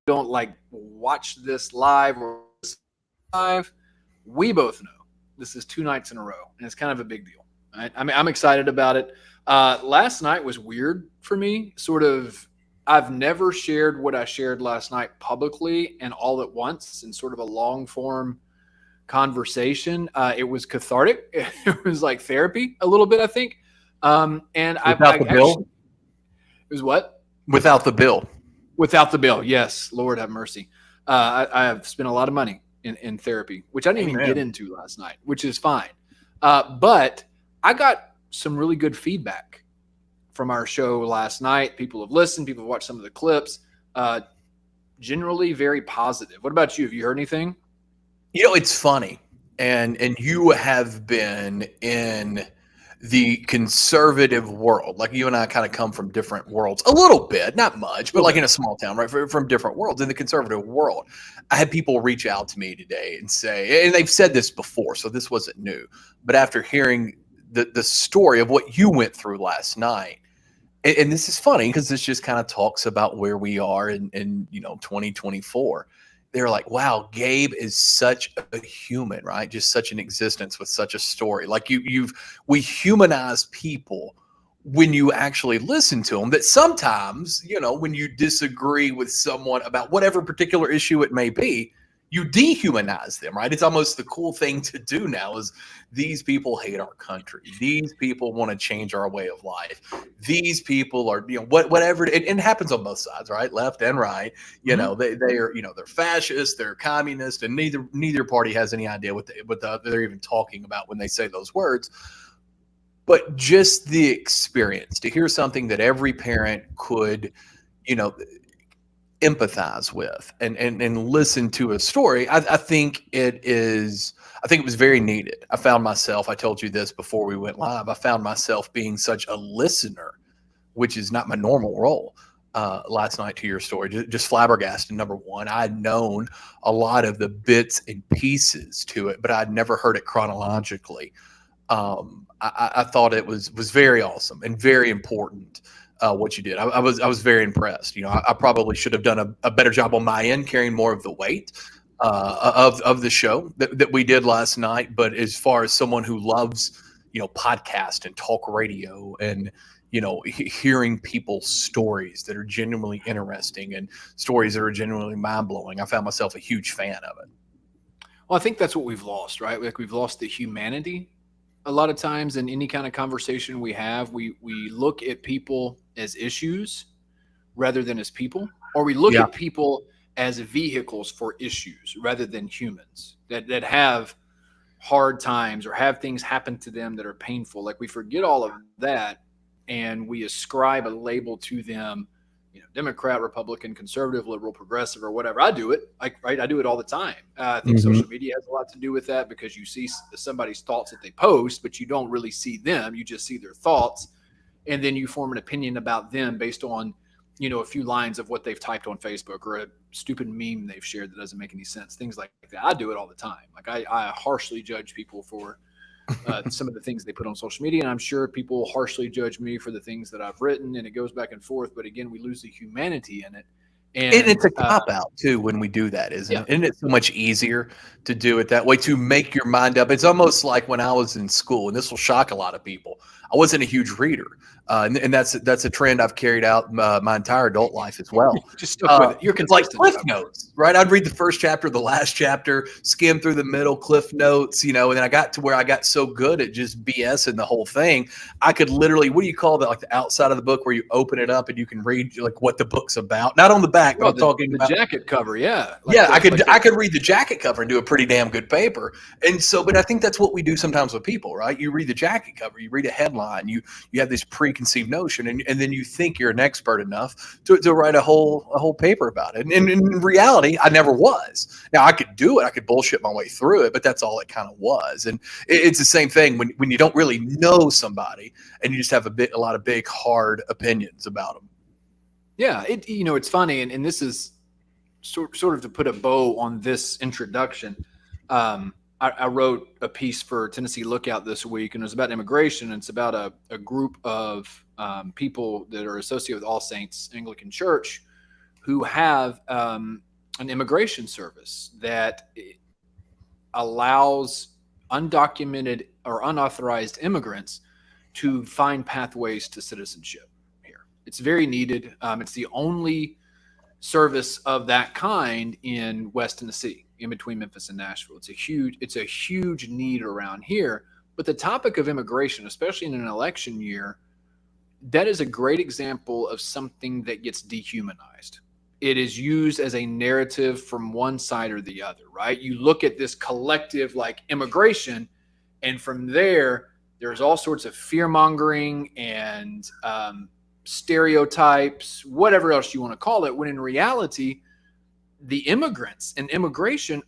don't like watch this live or live, we both know this is 2 nights in a row, and it's kind of a big deal. Right? I mean, I'm excited about it. Last night was weird for me. Sort of, I've never shared what I shared last night publicly and all at once in sort of a long form conversation. It was cathartic. It was like therapy a little bit, I think. And Without I the actually, bill? it was what? Without the bill. Without the bill. Yes. Lord have mercy. I have spent a lot of money in therapy, which I didn't even get Amen. into last night, which is fine. But I got some really good feedback from our show last night. People have listened, people have watched some of the clips. Generally very positive. What about you? Have you heard anything? It's funny, and you have been in the conservative world. Like you and I kind of come from different worlds, a little bit, not much, A but little like bit. in a small town, right? From different worlds in the conservative world. I had people reach out to me today and say, and they've said this before, so this wasn't new. But after hearing the story of what you went through last night, and this is funny because this just kind of talks about where we are in 2024. They're like, wow, Gabe is such a human, right? Just such an existence with such a story. Like we humanize people when you actually listen to them. That sometimes, when you disagree with someone about whatever particular issue it may be, you dehumanize them, right? It's almost the cool thing to do now is these people hate our country. These people want to change our way of life. These people are, whatever. It happens on both sides, right? Left and right. Mm-hmm. They are, they're fascist, they're communist, and neither party has any idea what they're even talking about when they say those words. But just the experience to hear something that every parent could, you know, empathize with and listen to a story. I think it is. I think it was very needed. I found myself. I told you this before we went live. I found myself being such a listener, which is not my normal role. Last night to your story, just flabbergasted. Number one, I had known a lot of the bits and pieces to it, but I'd never heard it chronologically. I thought it was very awesome and very important what you did. I was very impressed. I probably should have done a better job on my end, carrying more of the weight of the show that we did last night. But as far as someone who loves podcast and talk radio and hearing people's stories that are genuinely interesting and stories that are genuinely mind-blowing, I found myself a huge fan of it. Well, I think that's what we've lost, right? Like we've lost the humanity a lot of times in any kind of conversation we have. We look at people as issues rather than as people, or we look Yeah. at people as vehicles for issues rather than humans that have hard times or have things happen to them that are painful. Like we forget all of that and we ascribe a label to them, Democrat, Republican, conservative, liberal, progressive, or whatever. I do it, right? I do it all the time. I think Mhm. social media has a lot to do with that because you see somebody's thoughts that they post, but you don't really see them. You just see their thoughts, and then you form an opinion about them based on, a few lines of what they've typed on Facebook or a stupid meme they've shared that doesn't make any sense. Things like that. I do it all the time. Like I harshly judge people for some of the things they put on social media. And I'm sure people harshly judge me for the things that I've written, and it goes back and forth. But again, we lose the humanity in it. And And it's a cop out too when we do that, isn't yeah, it? Isn't it so much easier to do it that way, to make your mind up? It's almost like when I was in school, and this will shock a lot of people. I wasn't a huge reader, and that's a trend I've carried out my entire adult life as well. just stuck with it. You're Like consistent, Cliff Chuck. Notes, right? I'd read the first chapter, the last chapter, skim through the middle, Cliff Notes, and then I got to where I got so good at just BSing the whole thing, I could literally, what do you call that? Like the outside of the book where you open it up and you can read like what the book's about. Not on the back, but Well, I'm talking the about. jacket cover, yeah, like Yeah, the like I the could read the jacket cover and do a pretty damn good paper. And so, but I think that's what we do sometimes with people, right? You read the jacket cover, you read a headline, you have this preconceived notion, and then you think you're an expert enough to write a whole paper about it. And in reality, I never was. Now I could do it, I could bullshit my way through it, but that's all it kind of was. And it's the same thing when you don't really know somebody and you just have a lot of big hard opinions about them. yeah. It's funny, and this is sort of to put a bow on this introduction. I wrote a piece for Tennessee Lookout this week, and it was about immigration. And it's about a group of people that are associated with All Saints Anglican Church, who have an immigration service that allows undocumented or unauthorized immigrants to find pathways to citizenship here. It's very needed. It's the only service of that kind in West Tennessee, in between Memphis and Nashville. It's a huge need around here. But the topic of immigration, especially in an election year, that is a great example of something that gets dehumanized. It is used as a narrative from one side or the other, right? You look at this collective like immigration, and from there's all sorts of fear mongering and stereotypes, whatever else you want to call it, when in reality, the immigrants and immigration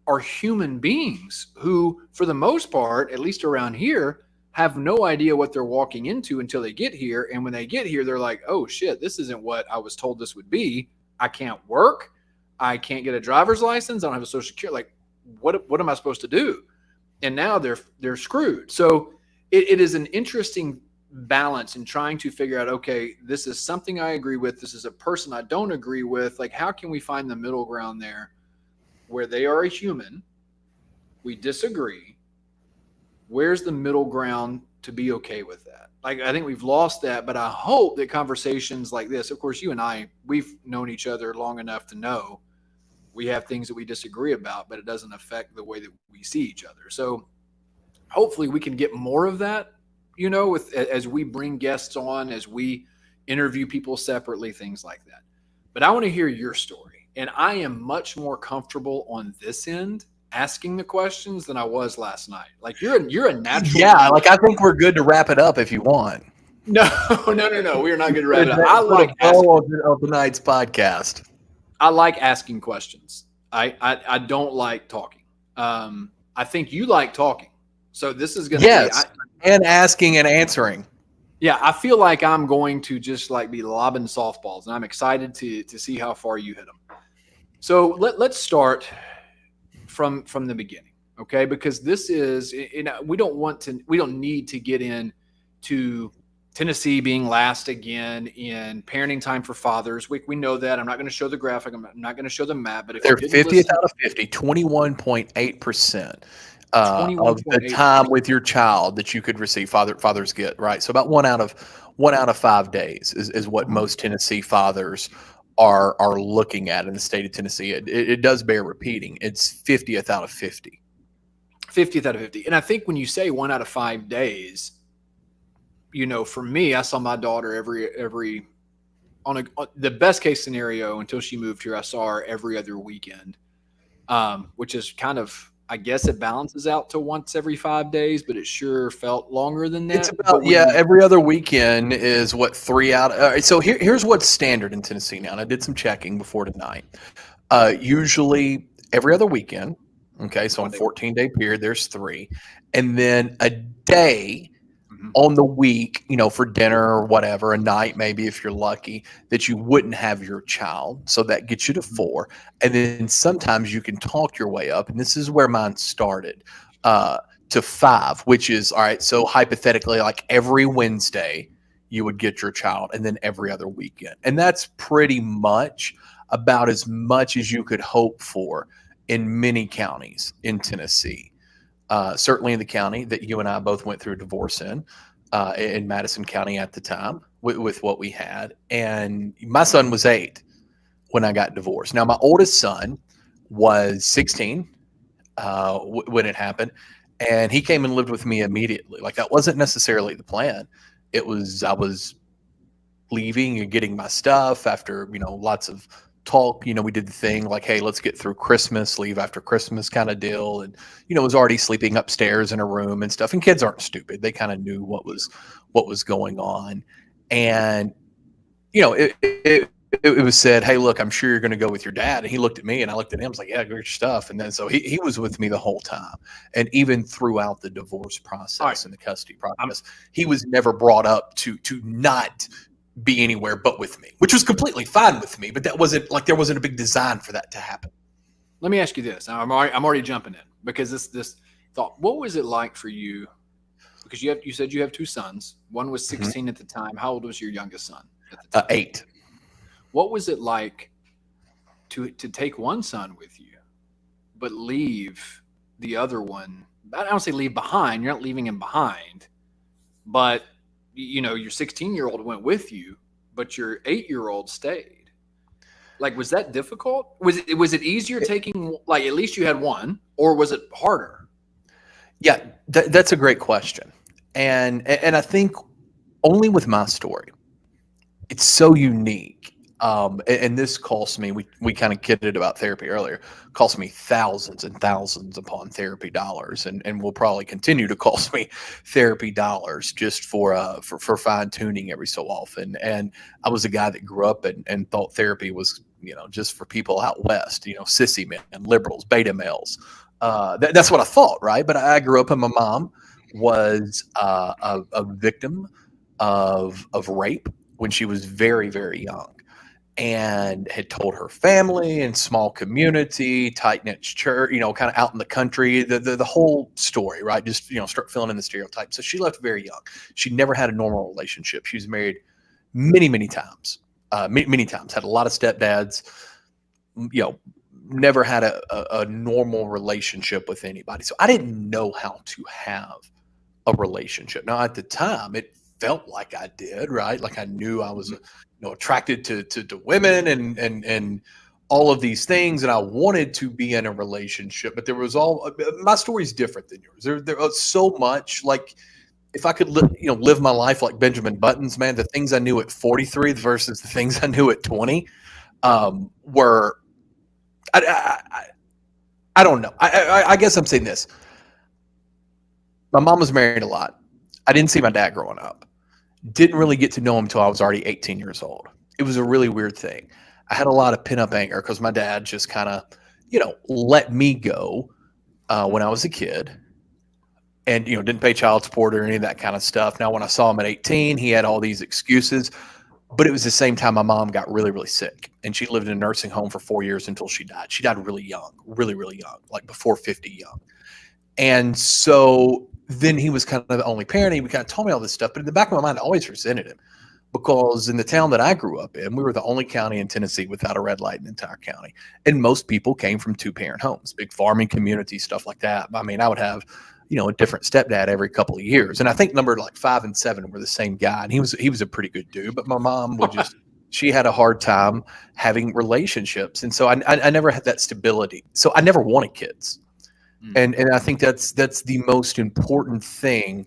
are human beings who, for the most part, at least around here, have no idea what they're walking into until they get here. And when they get here, they're like, oh shit, this isn't what I was told this would be. I can't work. I can't get a driver's license. I don't have a social security. Like, what am I supposed to do? And now they're screwed. So it is an interesting balance in trying to figure out, okay, this is something I agree with. This is a person I don't agree with. Like, how can we find the middle ground there where they are a human? We disagree. Where's the middle ground to be okay with that? Like, I think we've lost that, but I hope that conversations like this, of course, you and I, we've known each other long enough to know we have things that we disagree about, but it doesn't affect the way that we see each other. So hopefully we can get more of that, as we bring guests on, as we interview people separately, things like that. But I want to hear your story. And I am much more comfortable on this end asking the questions than I was last night. Like, you're a natural. Yeah, like I think we're good to wrap it up if you want. No. We are not going to wrap it up. I like of tonight's podcast. I like asking questions. I don't like talking. I think you like talking. So this is going to be and asking and answering. Yeah, I feel like I'm going to just like be lobbing softballs, and I'm excited to see how far you hit them. So let's start from the beginning, okay? Because this is, we don't need to get into Tennessee being last again in parenting time for fathers. We know that. I'm not going to show the graphic. I'm not going to show the map. But if they're 50th out of 50, 21.8%. Of the time with your child that you could receive, fathers get, right? So about one out of 5 days is what most Tennessee fathers are looking at in the state of Tennessee. It does bear repeating. It's 50th out of 50. 50th out of 50. And I think when you say 1 out of 5 days, for me, I saw my daughter every on the best case scenario until she moved here, I saw her every other weekend, which is kind of, I guess it balances out to once every 5 days, but it sure felt longer than that. It's about, every other weekend is what 3 out. So here's what's standard in Tennessee now. And I did some checking before tonight. Usually every other weekend. Okay. So on 14-day period, there's 3. And then a day on the week, for dinner or whatever, a night, maybe if you're lucky, that you wouldn't have your child. So that gets you to 4. And then sometimes you can talk your way up. And this is where mine started, to 5, which is, all right, so hypothetically, like every Wednesday, you would get your child, and then every other weekend. And that's pretty much about as much as you could hope for in many counties in Tennessee. Certainly in the county that you and I both went through a divorce in Madison County at the time with what we had. And my son was 8 when I got divorced. Now, my oldest son was 16 when it happened, and he came and lived with me immediately. Like, that wasn't necessarily the plan. It was, I was leaving and getting my stuff after, lots of talk. We did the thing like, hey, let's get through Christmas, leave after Christmas kind of deal. And, was already sleeping upstairs in a room and stuff. And kids aren't stupid. They kind of knew what was going on. And, it was said, hey, look, I'm sure you're going to go with your dad. And he looked at me and I looked at him. I was like, yeah, get your stuff. And then so he was with me the whole time. And even throughout the divorce process and the custody process, he was never brought up to not be anywhere but with me, which was completely fine with me. But that wasn't like, there wasn't a big design for that to happen. Let me ask you this. I'm already jumping in because this thought, what was it like for you? Because you said you have 2 sons. One was 16 at the time. How old was your youngest son at the time? 8. What was it like to take one son with you, but leave the other one. I don't say leave behind. You're not leaving him behind, but your 16-year-old went with you, but your 8-year-old stayed. Like, was that difficult? Was it easier taking, like, at least you had one, or was it harder? Yeah, that's a great question. And I think only with my story, it's so unique. And this cost me, we kind of kidded about therapy earlier, cost me thousands and thousands upon therapy dollars, and will probably continue to cost me therapy dollars just for fine tuning every so often. And I was a guy that grew up and thought therapy was, just for people out west, sissy men, liberals, beta males. That's what I thought, right? But I grew up and my mom was a victim of rape when she was very, very young, and had told her family and small community, tight knit church, kind of out in the country, the whole story, right? Just, start filling in the stereotypes. So she left very young. She never had a normal relationship. She was married many, many times, many times, had a lot of stepdads, never had a normal relationship with anybody. So I didn't know how to have a relationship. Now at the time, it felt like I did, right? Like I knew I was, attracted to women and all of these things, and I wanted to be in a relationship. But there was my story's different than yours. There was so much. Like if I could live my life like Benjamin Button's, man, the things I knew at 43 versus the things I knew at 20 were. I don't know. I guess I'm saying this. My mom was married a lot. I didn't see my dad growing up. Didn't really get to know him until I was already 18 years old. It was a really weird thing. I had a lot of pent-up anger because my dad just kind of, let me go when I was a kid, and didn't pay child support or any of that kind of stuff. Now, when I saw him at 18, he had all these excuses, but it was the same time my mom got really, really sick, and she lived in a nursing home for 4 years until she died. She died really young, really, really young, like before 50 young. And so then he was kind of the only parent. He kind of told me all this stuff, but in the back of my mind, I always resented him because in the town that I grew up in, we were the only county in Tennessee without a red light in the entire county. And most people came from 2-parent homes, big farming community, stuff like that. I mean, I would have, a different stepdad every couple of years. And I think number like 5 and 7 were the same guy. And he was a pretty good dude, but my mom would she had a hard time having relationships. And so I never had that stability. So I never wanted kids. And I think that's the most important thing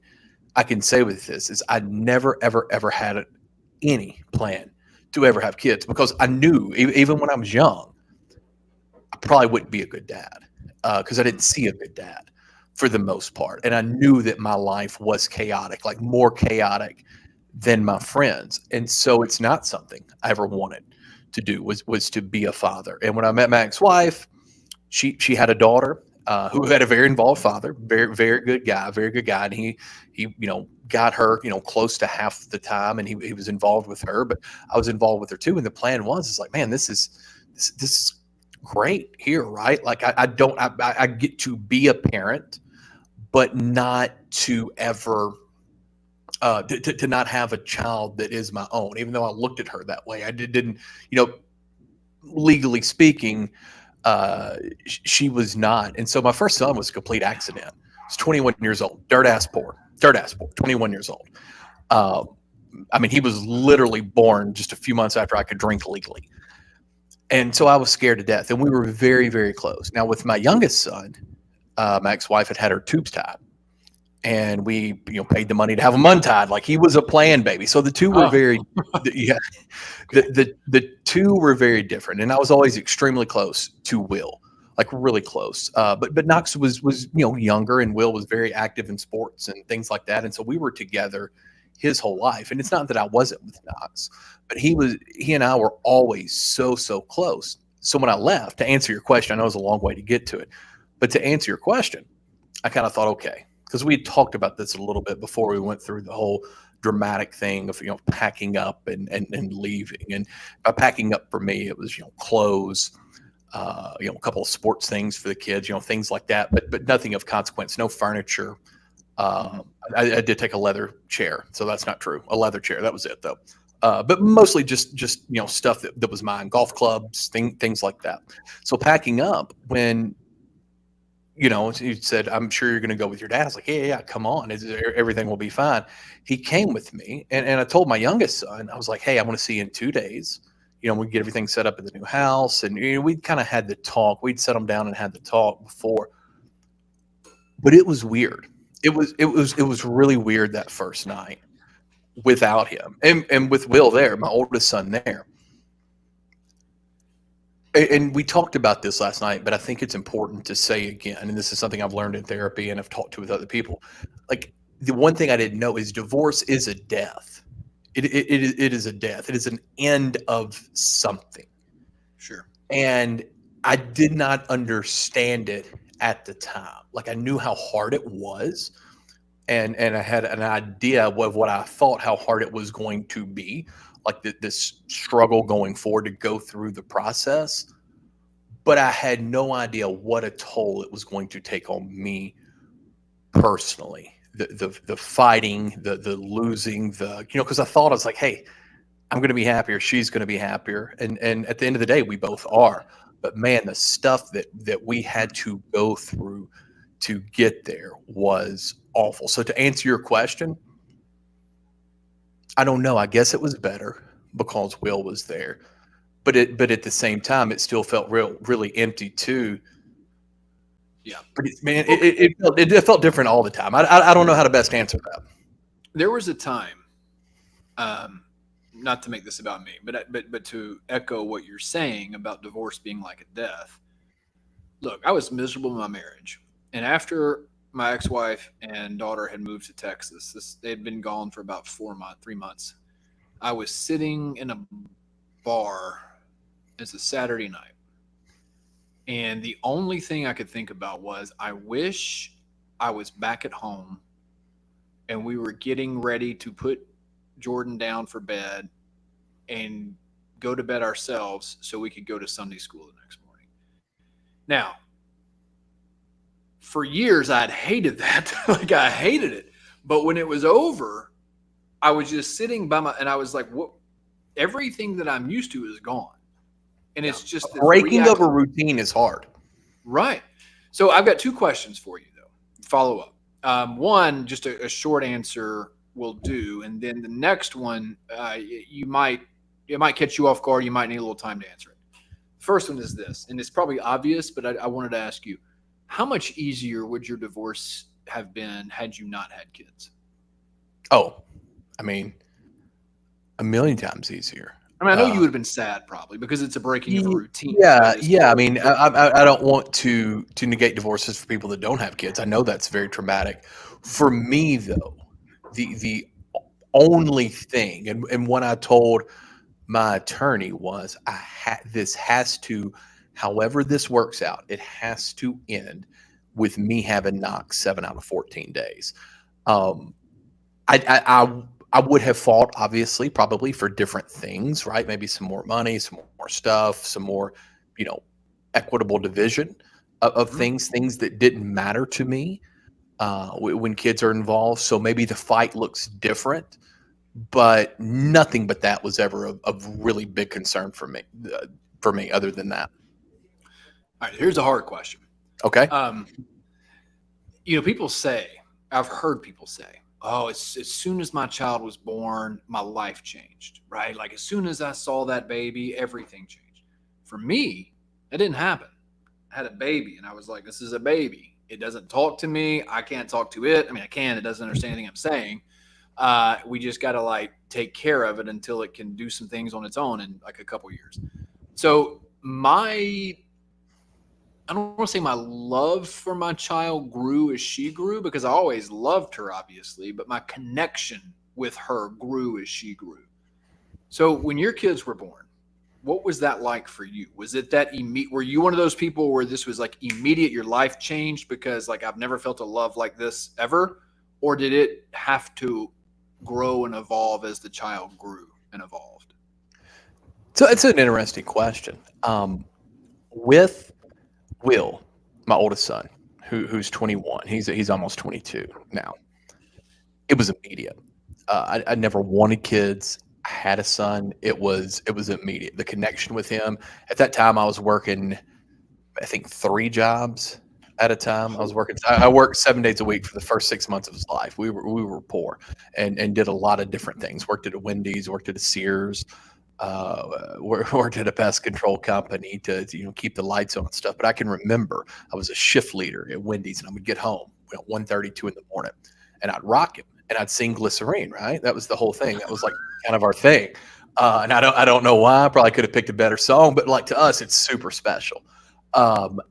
I can say with this is I never, ever, ever had any plan to ever have kids because I knew even when I was young, I probably wouldn't be a good dad because I didn't see a good dad for the most part. And I knew that my life was chaotic, like more chaotic than my friends. And so it's not something I ever wanted to do was to be a father. And when I met my ex-wife, she had a daughter. Who had a very involved father, very, very good guy, and he got her, close to half the time, and he was involved with her, but I was involved with her too. And the plan was, like, man, this is great here, right? Like I get to be a parent, but not to ever to not have a child that is my own. Even though I looked at her that way, I didn't, legally speaking. She was not. And so my first son was a complete accident. He's 21 years old, dirt ass poor, 21 years old. I mean, he was literally born just a few months after I could drink legally. And so I was scared to death. And we were very, very close. Now with my youngest son, my ex-wife had her tubes tied. And we, paid the money to have him untied. Like he was a planned baby. So the two were the two were very different. And I was always extremely close to Will, like really close. But Knox was younger, and Will was very active in sports and things like that. And so we were together his whole life. And it's not that I wasn't with Knox, but he and I were always so close. So when I left, to answer your question, I know it was a long way to get to it, but to answer your question, I kind of thought, okay, because we had talked about this a little bit before we went through the whole dramatic thing of packing up and leaving. And by packing up for me, it was clothes, a couple of sports things for the kids, things like that, but nothing of consequence, no furniture. I did take a leather chair, so that's not true. A leather chair, that was it though. but mostly just stuff that was mine, golf clubs, things like that. So packing up when he said, "I'm sure you're going to go with your dad." I was like, "Yeah, come on, everything will be fine." He came with me, and I told my youngest son, I was like, "Hey, I want to see you in 2 days. We get everything set up in the new house," and we kind of had the talk. We'd set them down and had the talk before, but it was weird. It was really weird that first night without him and with Will there, my oldest son there. And we talked about this last night, but I think it's important to say again, and this is something I've learned in therapy and I've talked to with other people. Like, the one thing I didn't know is divorce is a death. It is a death. It is an end of something. Sure. And I did not understand it at the time. Like, I knew how hard it was, and I had an idea of what I thought how hard it was going to be, like this struggle going forward to go through the process. But I had no idea what a toll it was going to take on me personally. The fighting, the losing, because I thought, I was like, hey, I'm going to be happier. She's going to be happier. And at the end of the day, we both are. But man, the stuff that we had to go through to get there was awful. So to answer your question, I don't know. I guess it was better because Will was there, but at the same time, it still felt really empty too. Yeah. But it felt different all the time. I don't know how to best answer that. There was a time, not to make this about me, but to echo what you're saying about divorce being like a death. Look, I was miserable in my marriage, and after my ex-wife and daughter had moved to Texas, they had been gone for about 3 months. I was sitting in a bar. It's a Saturday night, and the only thing I could think about was, I wish I was back at home and we were getting ready to put Jordan down for bed and go to bed ourselves so we could go to Sunday school the next morning. Now, for years, I'd hated that. Like, I hated it. But when it was over, I was just sitting and I was like, what? Everything that I'm used to is gone. And it's just breaking of a routine is hard. Right. So I've got 2 questions for you, though. Follow up. One, just a short answer will do. And then the next one, it might catch you off guard. You might need a little time to answer it. First one is this, and it's probably obvious, but I wanted to ask you, how much easier would your divorce have been had you not had kids? Oh, I mean, a million times easier. I mean, I know you would have been sad probably because it's a breaking of a routine. Yeah. I mean, I don't want to negate divorces for people that don't have kids. I know that's very traumatic. For me, though, the only thing, and what I told my attorney was, this has to, however this works out, it has to end with me having Knox 7 out of 14 days. I would have fought, obviously, probably for different things, right? Maybe some more money, some more stuff, some more, equitable division of things that didn't matter to me when kids are involved. So maybe the fight looks different, but nothing but that was ever a really big concern for me. Other than that. All right, here's a hard question. Okay. People say, I've heard people say, oh, as soon as my child was born, my life changed, right? Like, as soon as I saw that baby, everything changed. For me, that didn't happen. I had a baby, and I was like, this is a baby. It doesn't talk to me. I can't talk to it. I mean, I can. It doesn't understand anything I'm saying. We just got to, take care of it until it can do some things on its own in, a couple years. So I don't want to say my love for my child grew as she grew, because I always loved her, obviously, but my connection with her grew as she grew. So when your kids were born, what was that like for you? Was it that were you one of those people where this was immediate, your life changed because I've never felt a love like this ever? Or did it have to grow and evolve as the child grew and evolved? So it's an interesting question. With Will, my oldest son, who's 21, he's almost 22 now. It was immediate. I never wanted kids. I had a son, it was immediate. The connection with him. At that time, I was working, I think, 3 jobs at a time. I worked 7 days a week for the first 6 months of his life. We were poor and did a lot of different things. Worked at a Wendy's, worked at a Sears, worked at a pest control company to keep the lights on and stuff. But I can remember I was a shift leader at Wendy's, and I would get home 1:32 in the morning, and I'd rock him and I'd sing Glycerine. Right, that was the whole thing. That was like kind of our thing. And I don't know why. I probably could have picked a better song, but like to us, it's super special. And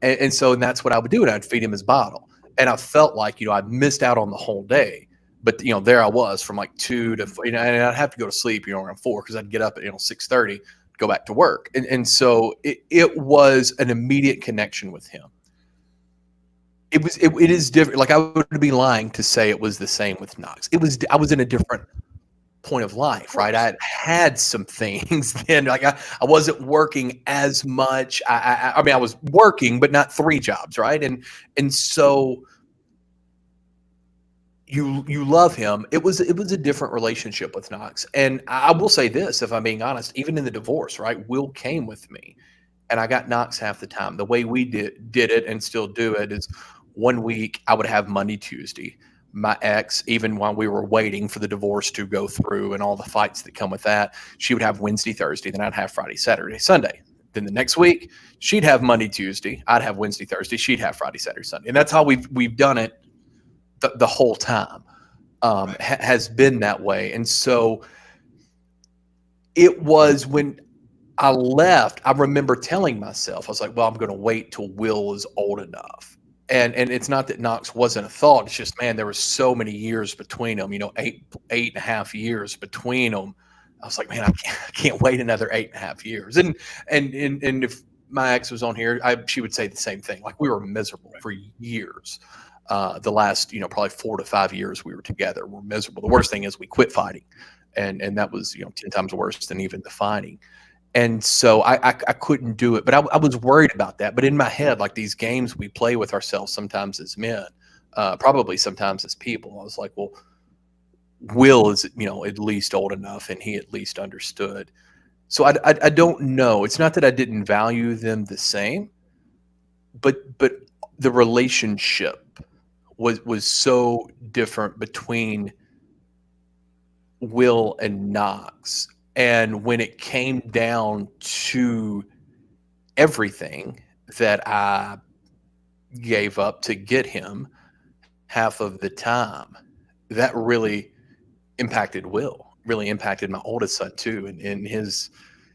that's what I would do, and I'd feed him his bottle. And I felt like I missed out on the whole day. But there I was from like 2 to and I'd have to go to sleep around 4 because I'd get up at 6:30, go back to work, and so it was an immediate connection with him. It is different. Like I would be lying to say it was the same with Knox. I was in a different point of life, right? I had some things then. Like I wasn't working as much. I mean, I was working, but not 3 jobs, right? And so you love him. It was a different relationship with Knox. And I will say this, if I'm being honest, even in the divorce, right? Will came with me, and I got Knox half the time. The way we did it and still do it is 1 week I would have Monday, Tuesday. My ex, even while we were waiting for the divorce to go through and all the fights that come with that, she would have Wednesday, Thursday, then I'd have Friday, Saturday, Sunday. Then the next week, she'd have Monday, Tuesday, I'd have Wednesday, Thursday, she'd have Friday, Saturday, Sunday. And that's how we've done it the whole time. Has been that way. And so it was when I left, I remember telling myself, I was like, well, I'm going to wait till Will is old enough. And it's not that Knox wasn't a thought. It's just, man, there were so many years between them, 8.5 years between them. I was like, man, I can't wait another 8.5 years. And if my ex was on here, she would say the same thing. Like we were miserable for years. The last, probably 4 to 5 years we were together, we're miserable. The worst thing is we quit fighting. And that was, 10 times worse than even the fighting. And so I couldn't do it, but I was worried about that. But in my head, like these games we play with ourselves sometimes as men, probably sometimes as people, I was like, well, Will is, at least old enough and he at least understood. So I don't know. It's not that I didn't value them the same, but the relationship was so different between Will and Knox. And when it came down to everything that I gave up to get him half of the time, that really impacted Will, really impacted my oldest son too. And his,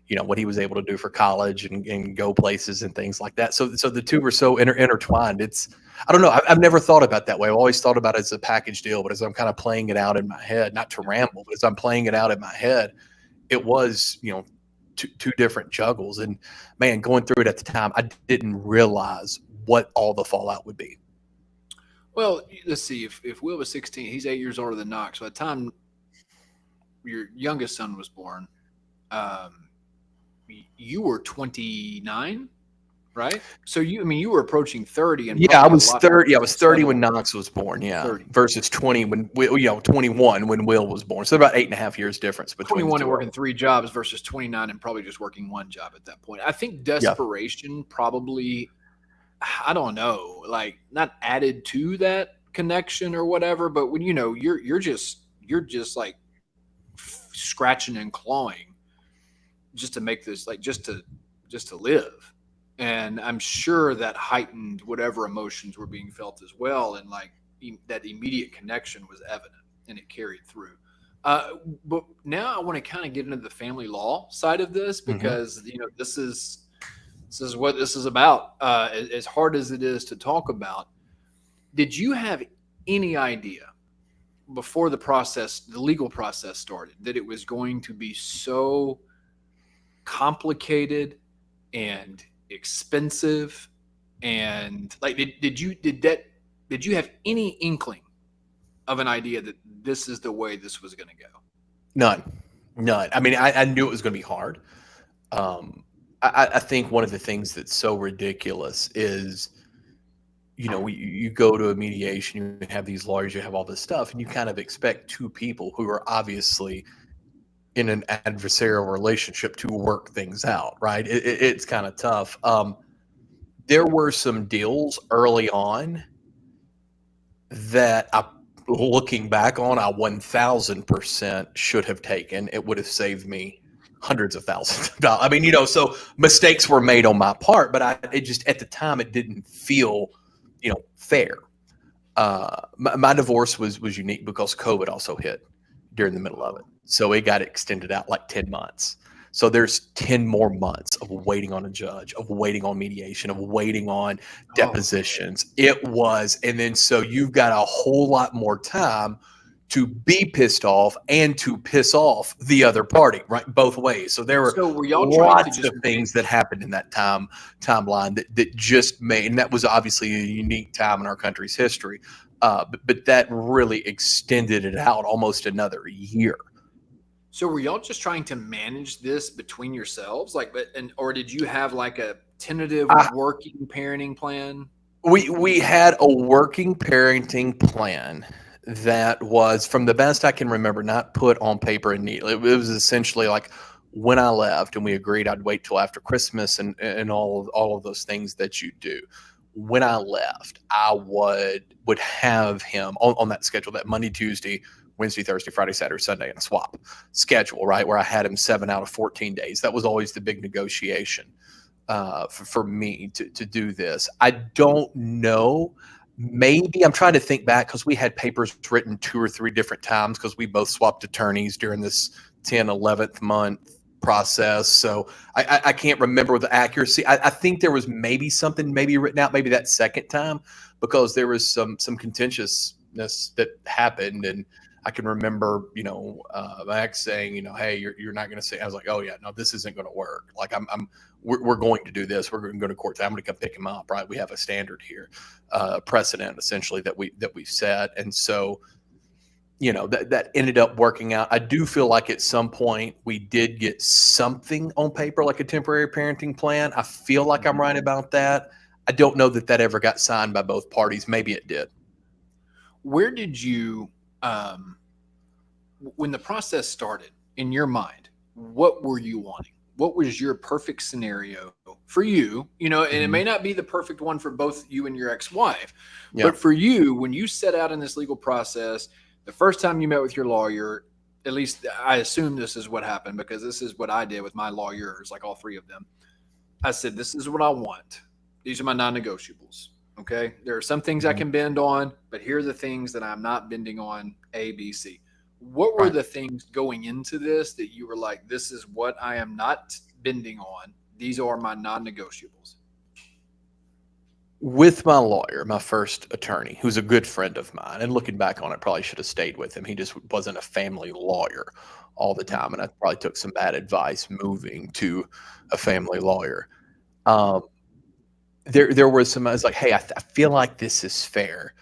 what he was able to do for college and go places and things like that. So the two were so intertwined. I don't know. I've never thought about it that way. I've always thought about it as a package deal, but as I'm kind of playing it out in my head, not to ramble, but as I'm playing it out in my head, it was, two different juggles. And man, going through it at the time, I didn't realize what all the fallout would be. Well, let's see. If Will was 16, he's 8 years older than Knox. So by the time your youngest son was born, you were 29, right? So you were approaching 30, and I was 30. I was 30 when Knox was born. Yeah, 30. Versus 20 when 21 when Will was born. So about 8.5 years difference between 21 and working 3 jobs versus 29 and probably just working 1 job at that point. I think desperation probably, I don't know, like not added to that connection or whatever, but when you're just like scratching and clawing just to make this, like just to live. And I'm sure that heightened whatever emotions were being felt as well. And like that immediate connection was evident and it carried through. But now I want to kind of get into the family law side of this because, this is what this is about. As hard as it is to talk about, did you have any idea before the legal process started, that it was going to be so complicated and expensive? And like, did you have any inkling of an idea that this is the way this was going to go? None. I mean, I knew it was going to be hard. I think one of the things that's so ridiculous is, you go to a mediation, you have these lawyers, you have all this stuff, and you kind of expect 2 people who are obviously in an adversarial relationship to work things out, right? It's kind of tough. There were some deals early on that looking back on, I 1000% should have taken. It would have saved me hundreds of thousands of dollars. I mean, so mistakes were made on my part, but it just at the time it didn't feel, fair. My divorce was unique because COVID also hit during the middle of it, so it got extended out like 10 months. So there's 10 more months of waiting on a judge, of waiting on mediation, of waiting on depositions. It was, and then so you've got a whole lot more time to be pissed off and to piss off the other party, right? Both ways. So there were y'all trying to lots just of things that happened in that timeline that just made, and that was obviously a unique time in our country's history. But that really extended it out almost another year. So were y'all just trying to manage this between yourselves, or did you have like a tentative working parenting plan? We had a working parenting plan that was, from the best I can remember, not put on paper and neat. It was essentially like when I left, and we agreed I'd wait till after Christmas and all of those things that you do. When I left, I would have him on that schedule, that Monday, Tuesday, Wednesday, Thursday, Friday, Saturday, Sunday, and a swap schedule, right? Where I had him 7 out of 14 days. That was always the big negotiation for me to do this. I don't know. Maybe I'm trying to think back because we had papers written 2 or 3 different times because we both swapped attorneys during this 10, 11th month process. So I can't remember with accuracy. I think there was maybe something written out maybe that second time because there was some contentiousness that happened. And I can remember, Max saying, hey, you're not going to say. I was like, oh yeah, no, this isn't going to work. Like we're going to do this. We're going to go to court. I'm going to come pick him up. Right? We have a standard here, precedent essentially that we've set, and so that ended up working out. I do feel like at some point we did get something on paper, like a temporary parenting plan. I feel like I'm right about that. I don't know that ever got signed by both parties. Maybe it did. Where did you? When the process started in your mind, what were you wanting? What was your perfect scenario for you? And it may not be the perfect one for both you and your ex-wife, but for you, when you set out in this legal process, the first time you met with your lawyer, at least I assume this is what happened because this is what I did with my lawyers, like all 3 of them. I said, this is what I want. These are my non-negotiables. Okay. There are some things I can bend on, but here are the things that I'm not bending on, A, B, C. What were the things going into this that you were like, this is what I am not bending on. These are my non-negotiables. With my lawyer, my first attorney, who's a good friend of mine, and looking back on it, probably should have stayed with him. He just wasn't a family lawyer all the time. And I probably took some bad advice moving to a family lawyer. There was some, I was like, hey, I feel like this is fair.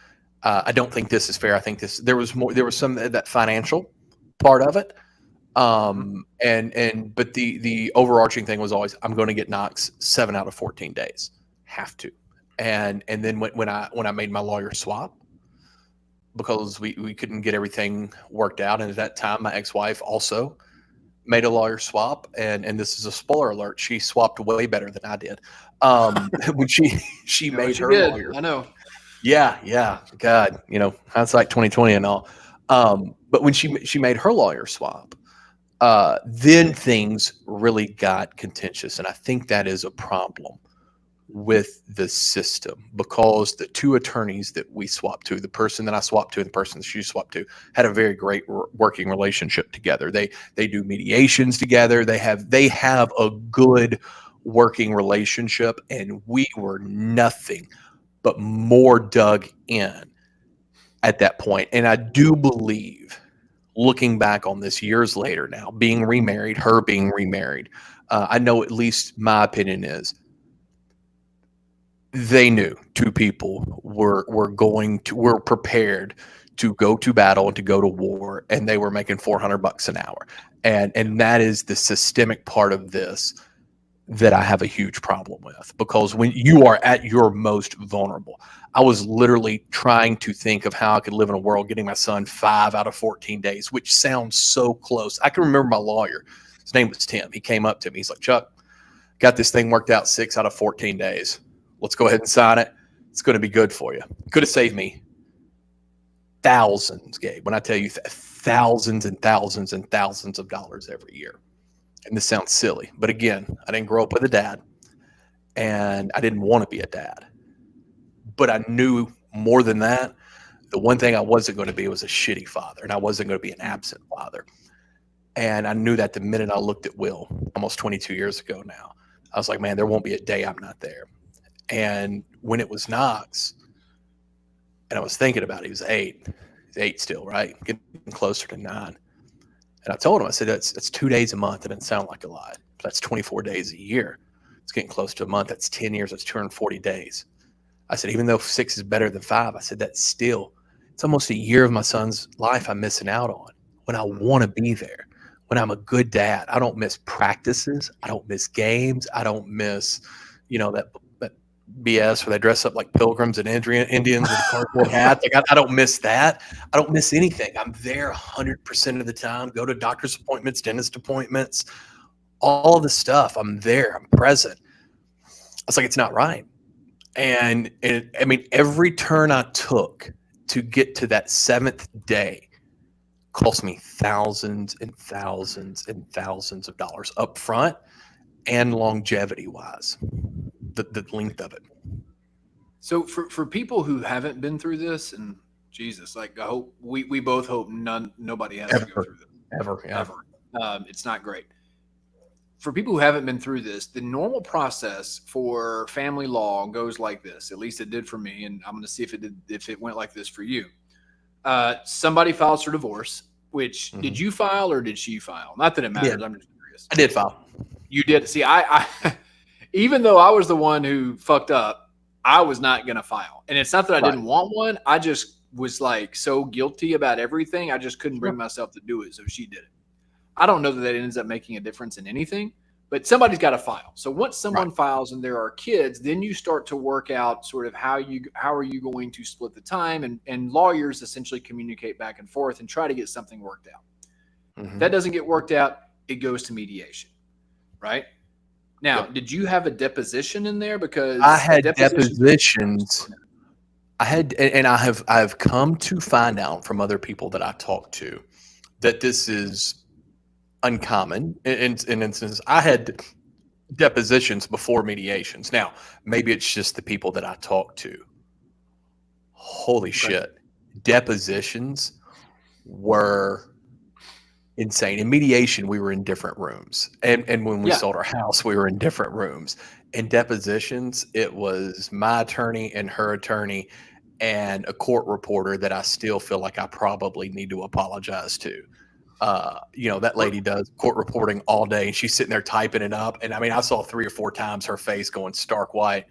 I don't think this is fair. I think there was some that financial part of it. But the overarching thing was always, I'm going to get Knox 7 out of 14 days. Have to. And then when I made my lawyer swap, because we couldn't get everything worked out. And at that time, my ex-wife also made a lawyer swap. And this is a spoiler alert. She swapped way better than I did. When she made her lawyer. I know. Yeah. God, hindsight 2020 and all. But when she made her lawyer swap, then things really got contentious. And I think that is a problem with the system because the 2 attorneys that we swapped to, the person that I swapped to and the person that she swapped to, had a very great working relationship together. They do mediations together. They have a good working relationship, and we were nothing but more dug in at that point. And I do believe, looking back on this years later now, being remarried, her being remarried, I know at least my opinion is they knew 2 people were prepared to go to battle and to go to war, and they were making $400 an hour. And that is the systemic part of this. that I have a huge problem with, because when you are at your most vulnerable, I was literally trying to think of how I could live in a world getting my son 5 out of 14 days, which sounds so close. I can remember my lawyer. His name was Tim. He came up to me. He's like, Chuck, got this thing worked out 6 out of 14 days. Let's go ahead and sign it. It's going to be good for you. Could have saved me thousands, Gabe. When I tell you thousands and thousands and thousands of dollars every year. And this sounds silly, but again, I didn't grow up with a dad, and I didn't want to be a dad. But I knew more than that. The one thing I wasn't going to be was a shitty father, and I wasn't going to be an absent father. And I knew that the minute I looked at Will, almost 22 years ago now. I was like, man, there won't be a day I'm not there. And when it was Knox, and I was thinking about it, he was 8. He's 8 still, right? Getting closer to 9. And I told him, I said, that's 2 days a month. It doesn't sound like a lot. But that's 24 days a year. It's getting close to a month. That's 10 years. That's 240 days. I said, even though 6 is better than 5, I said, that's still, it's almost a year of my son's life I'm missing out on when I want to be there, when I'm a good dad. I don't miss practices. I don't miss games. I don't miss, that BS where they dress up like pilgrims and Indians with cardboard hats. Like I don't miss that. I don't miss anything. I'm there 100% of the time. Go to doctor's appointments, dentist appointments, all of the stuff. I'm there. I'm present. I was like, it's not right. And every turn I took to get to that 7th day cost me thousands and thousands and thousands of dollars up front and longevity wise. The length of it. So for people who haven't been through this, and Jesus, like I hope we both hope nobody has to go through this ever. It's not great. For people who haven't been through this, the normal process for family law goes like this. At least it did for me, and I'm going to see if it went like this for you. Somebody files for divorce. Which did you file or did she file? Not that it matters. I'm just curious. I did file. You did. See, I even though I was the one who fucked up, I was not going to file. And it's not that I didn't want one. I just was like so guilty about everything. I just couldn't bring myself to do it. So she did it. I don't know that ends up making a difference in anything, but somebody's got to file. So once someone files and there are kids, then you start to work out sort of how are you going to split the time, and lawyers essentially communicate back and forth and try to get something worked out. If that doesn't get worked out, it goes to mediation, right? Now, did you have a deposition in there? Because I had depositions. I have come to find out from other people that I talked to that this is uncommon. In instances, I had depositions before mediations. Now, maybe it's just the people that I talked to. Holy shit. Depositions were insane. In mediation, we were in different rooms. And when we sold our house, we were in different rooms. In depositions, it was my attorney and her attorney and a court reporter that I still feel like I probably need to apologize to. That lady does court reporting all day, and she's sitting there typing it up. And I saw 3 or 4 times her face going stark white.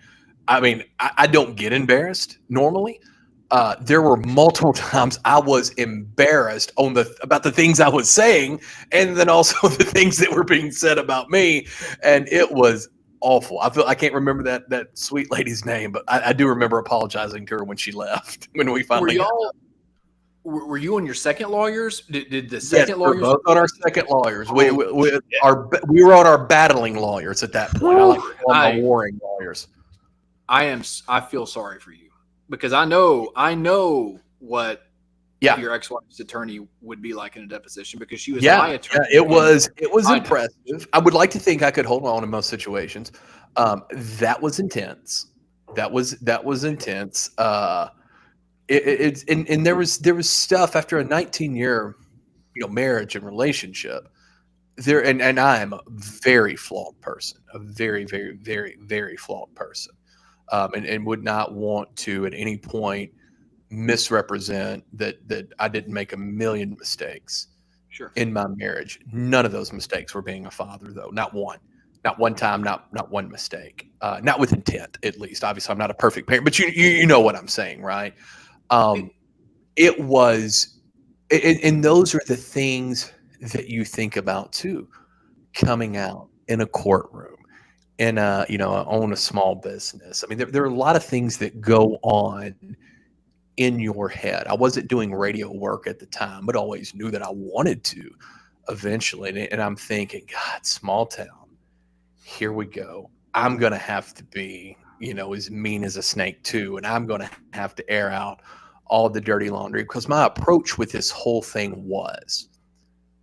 I don't get embarrassed normally. There were multiple times I was embarrassed about the things I was saying, and then also the things that were being said about me, and it was awful. I can't remember that sweet lady's name, but I do remember apologizing to her when she left. When we finally were you on your second lawyers? Did the second lawyers? We were both on our second lawyers. We were on our battling lawyers at that point. I like to call them our warring lawyers. I feel sorry for you. Because I know what your ex-wife's attorney would be like in a deposition, because she was my attorney. It was impressive. I would like to think I could hold on in most situations. That was intense. That was intense. And there was stuff after a 19-year marriage and relationship there, and I am a very flawed person, a very, very, very, very flawed person. And would not want to at any point misrepresent that I didn't make a million mistakes in my marriage. None of those mistakes were being a father, though. Not one time, not one mistake. Not with intent, at least. Obviously, I'm not a perfect parent, but you know what I'm saying, right? It was, and those are the things that you think about too, coming out in a courtroom and you know, I own a small business. I mean, there are a lot of things that go on in your head. I wasn't doing radio work at the time, but always knew that I wanted to eventually. And I'm thinking, God, small town, here we go. I'm going to have to be, you know, as mean as a snake too. And I'm going to have to air out all the dirty laundry, because my approach with this whole thing was,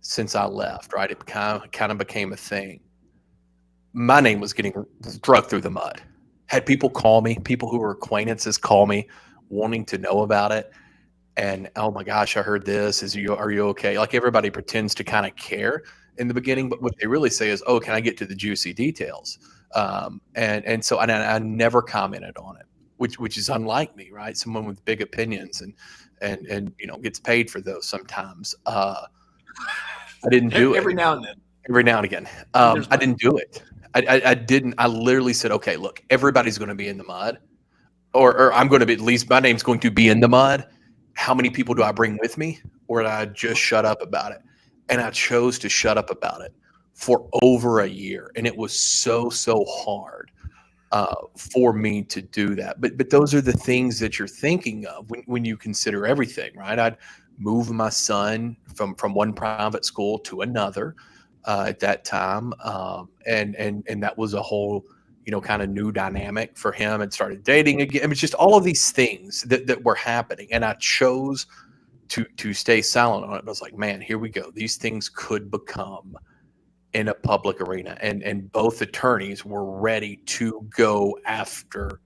since I left, right, it kind of became a thing. My name was getting dragged through the mud. Had people call me, people who were acquaintances call me, wanting to know about it. And oh my gosh, I heard this. Are you okay? Like, everybody pretends to kind of care in the beginning, but what they really say is, "Oh, can I get to the juicy details?" So I never commented on it, which is unlike me, right? Someone with big opinions and you know, gets paid for those sometimes. I didn't do it every now and then. every now and again. I didn't do it. I didn't. I literally said, "Okay, look, everybody's going to be in the mud, or I'm going to be, at least my name's going to be in the mud. How many people do I bring with me, or did I just shut up about it?" And I chose to shut up about it for over a year, and it was so hard for me to do that. But those are the things that you're thinking of when you consider everything, right? I'd move my son from one private school to another at that time, and that was a whole, you know, kind of new dynamic for him, and started dating again. It was just all of these things that were happening, and I chose to stay silent on it. I was like, man, here we go. These things could become in a public arena, and both attorneys were ready to go after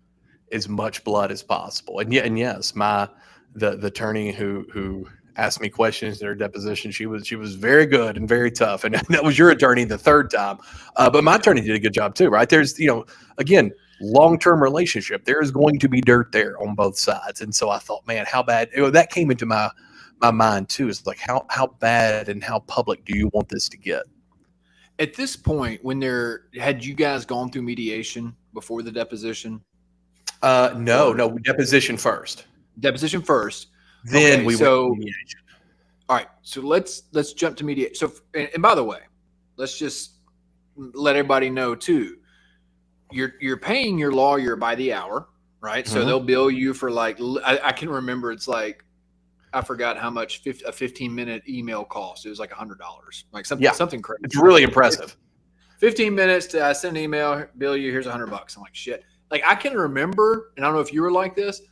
as much blood as possible. And yes, the attorney who asked me questions in her deposition, she was very good and very tough. And that was your attorney the third time, but my attorney did a good job too, right? There's, you know, again, long-term relationship, there is going to be dirt there on both sides. And so I thought, man, how bad, you know, that came into my mind too. Is like, how bad and how public do you want this to get? At this point, had you guys gone through mediation before the deposition? No, deposition first. Deposition first. Then Okay, we so went to mediation. all right, so let's jump to mediation. So, and by the way, let's just let everybody know too. You're paying your lawyer by the hour, right? So Mhm. they'll bill you for like, I can remember, it's like, I forgot how much a 15-minute email cost. It was like $100, like something crazy. It's really impressive. 15 minutes to send an email, bill you, here's $100. I'm like, shit. Like, I can remember, and I don't know if you were like this,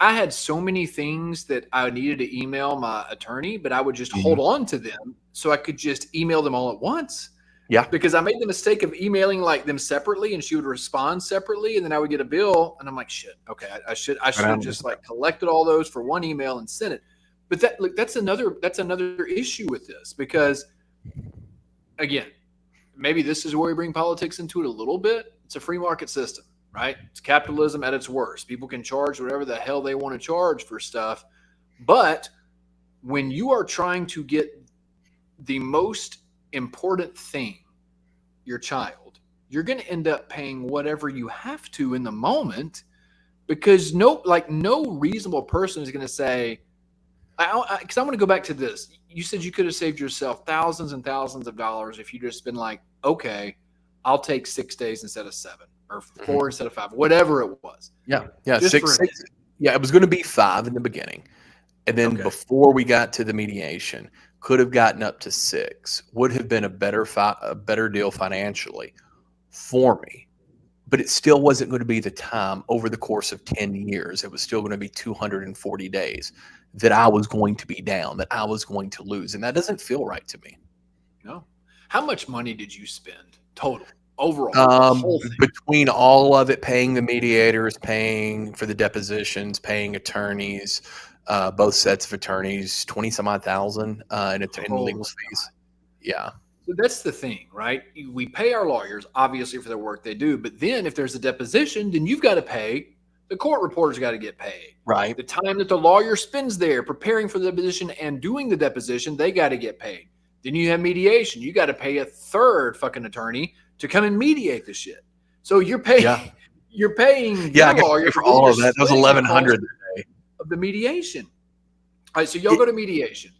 I had so many things that I needed to email my attorney, but I would just hold on to them so I could just email them all at once. Yeah. Because I made the mistake of emailing like them separately, and she would respond separately, and then I would get a bill, and I'm like, shit, okay, I should have just like collected all those for one email and sent it. But that's another issue with this, because again, maybe this is where we bring politics into it a little bit. It's a free market system, right? It's capitalism at its worst. People can charge whatever the hell they want to charge for stuff. But when you are trying to get the most important thing, your child, you're going to end up paying whatever you have to in the moment, because no reasonable person is going to say, because I want to go back to this. You said you could have saved yourself thousands and thousands of dollars if you just been like, okay, I'll take 6 days instead of 7, or 4 instead of 5, whatever it was. Yeah. Just Six. Yeah, it was going to be 5 in the beginning, and then before we got to the mediation, could have gotten up to 6. Would have been a better deal financially for me. But it still wasn't going to be the time over the course of 10 years. It was still going to be 240 days that I was going to be down, that I was going to lose. And that doesn't feel right to me. No. How much money did you spend total, overall? Between all of it, paying the mediators, paying for the depositions, paying attorneys, both sets of attorneys, 20 some odd thousand in legal fees. Yeah. So that's the thing, right? We pay our lawyers, obviously, for the work they do. But then if there's a deposition, then you've got to pay. The court reporter's got to get paid. Right. The time that the lawyer spends there preparing for the deposition and doing the deposition, they got to get paid. Then you have mediation. You got to pay a third fucking attorney to come and mediate the shit. So you're paying. Yeah. You're paying. Yeah, I got for all of that. That was $1,100 a day of the mediation. All right, so y'all go to mediation.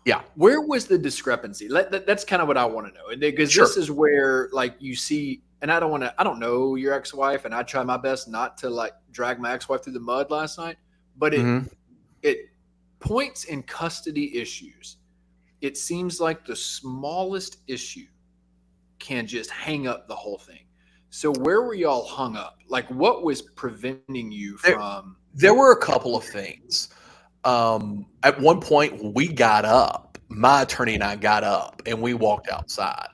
Yeah. Where was the discrepancy? That's kind of what I want to know. Because this is where, like, you see and I don't know your ex-wife, and I try my best not to like drag my ex-wife through the mud last night, but Mm-hmm. it points in custody issues. It seems like the smallest issue can just hang up the whole thing. So where were y'all hung up? Like what was preventing you There, from? there were a couple of things. At one point, we got up. My attorney and I got up, and we walked outside.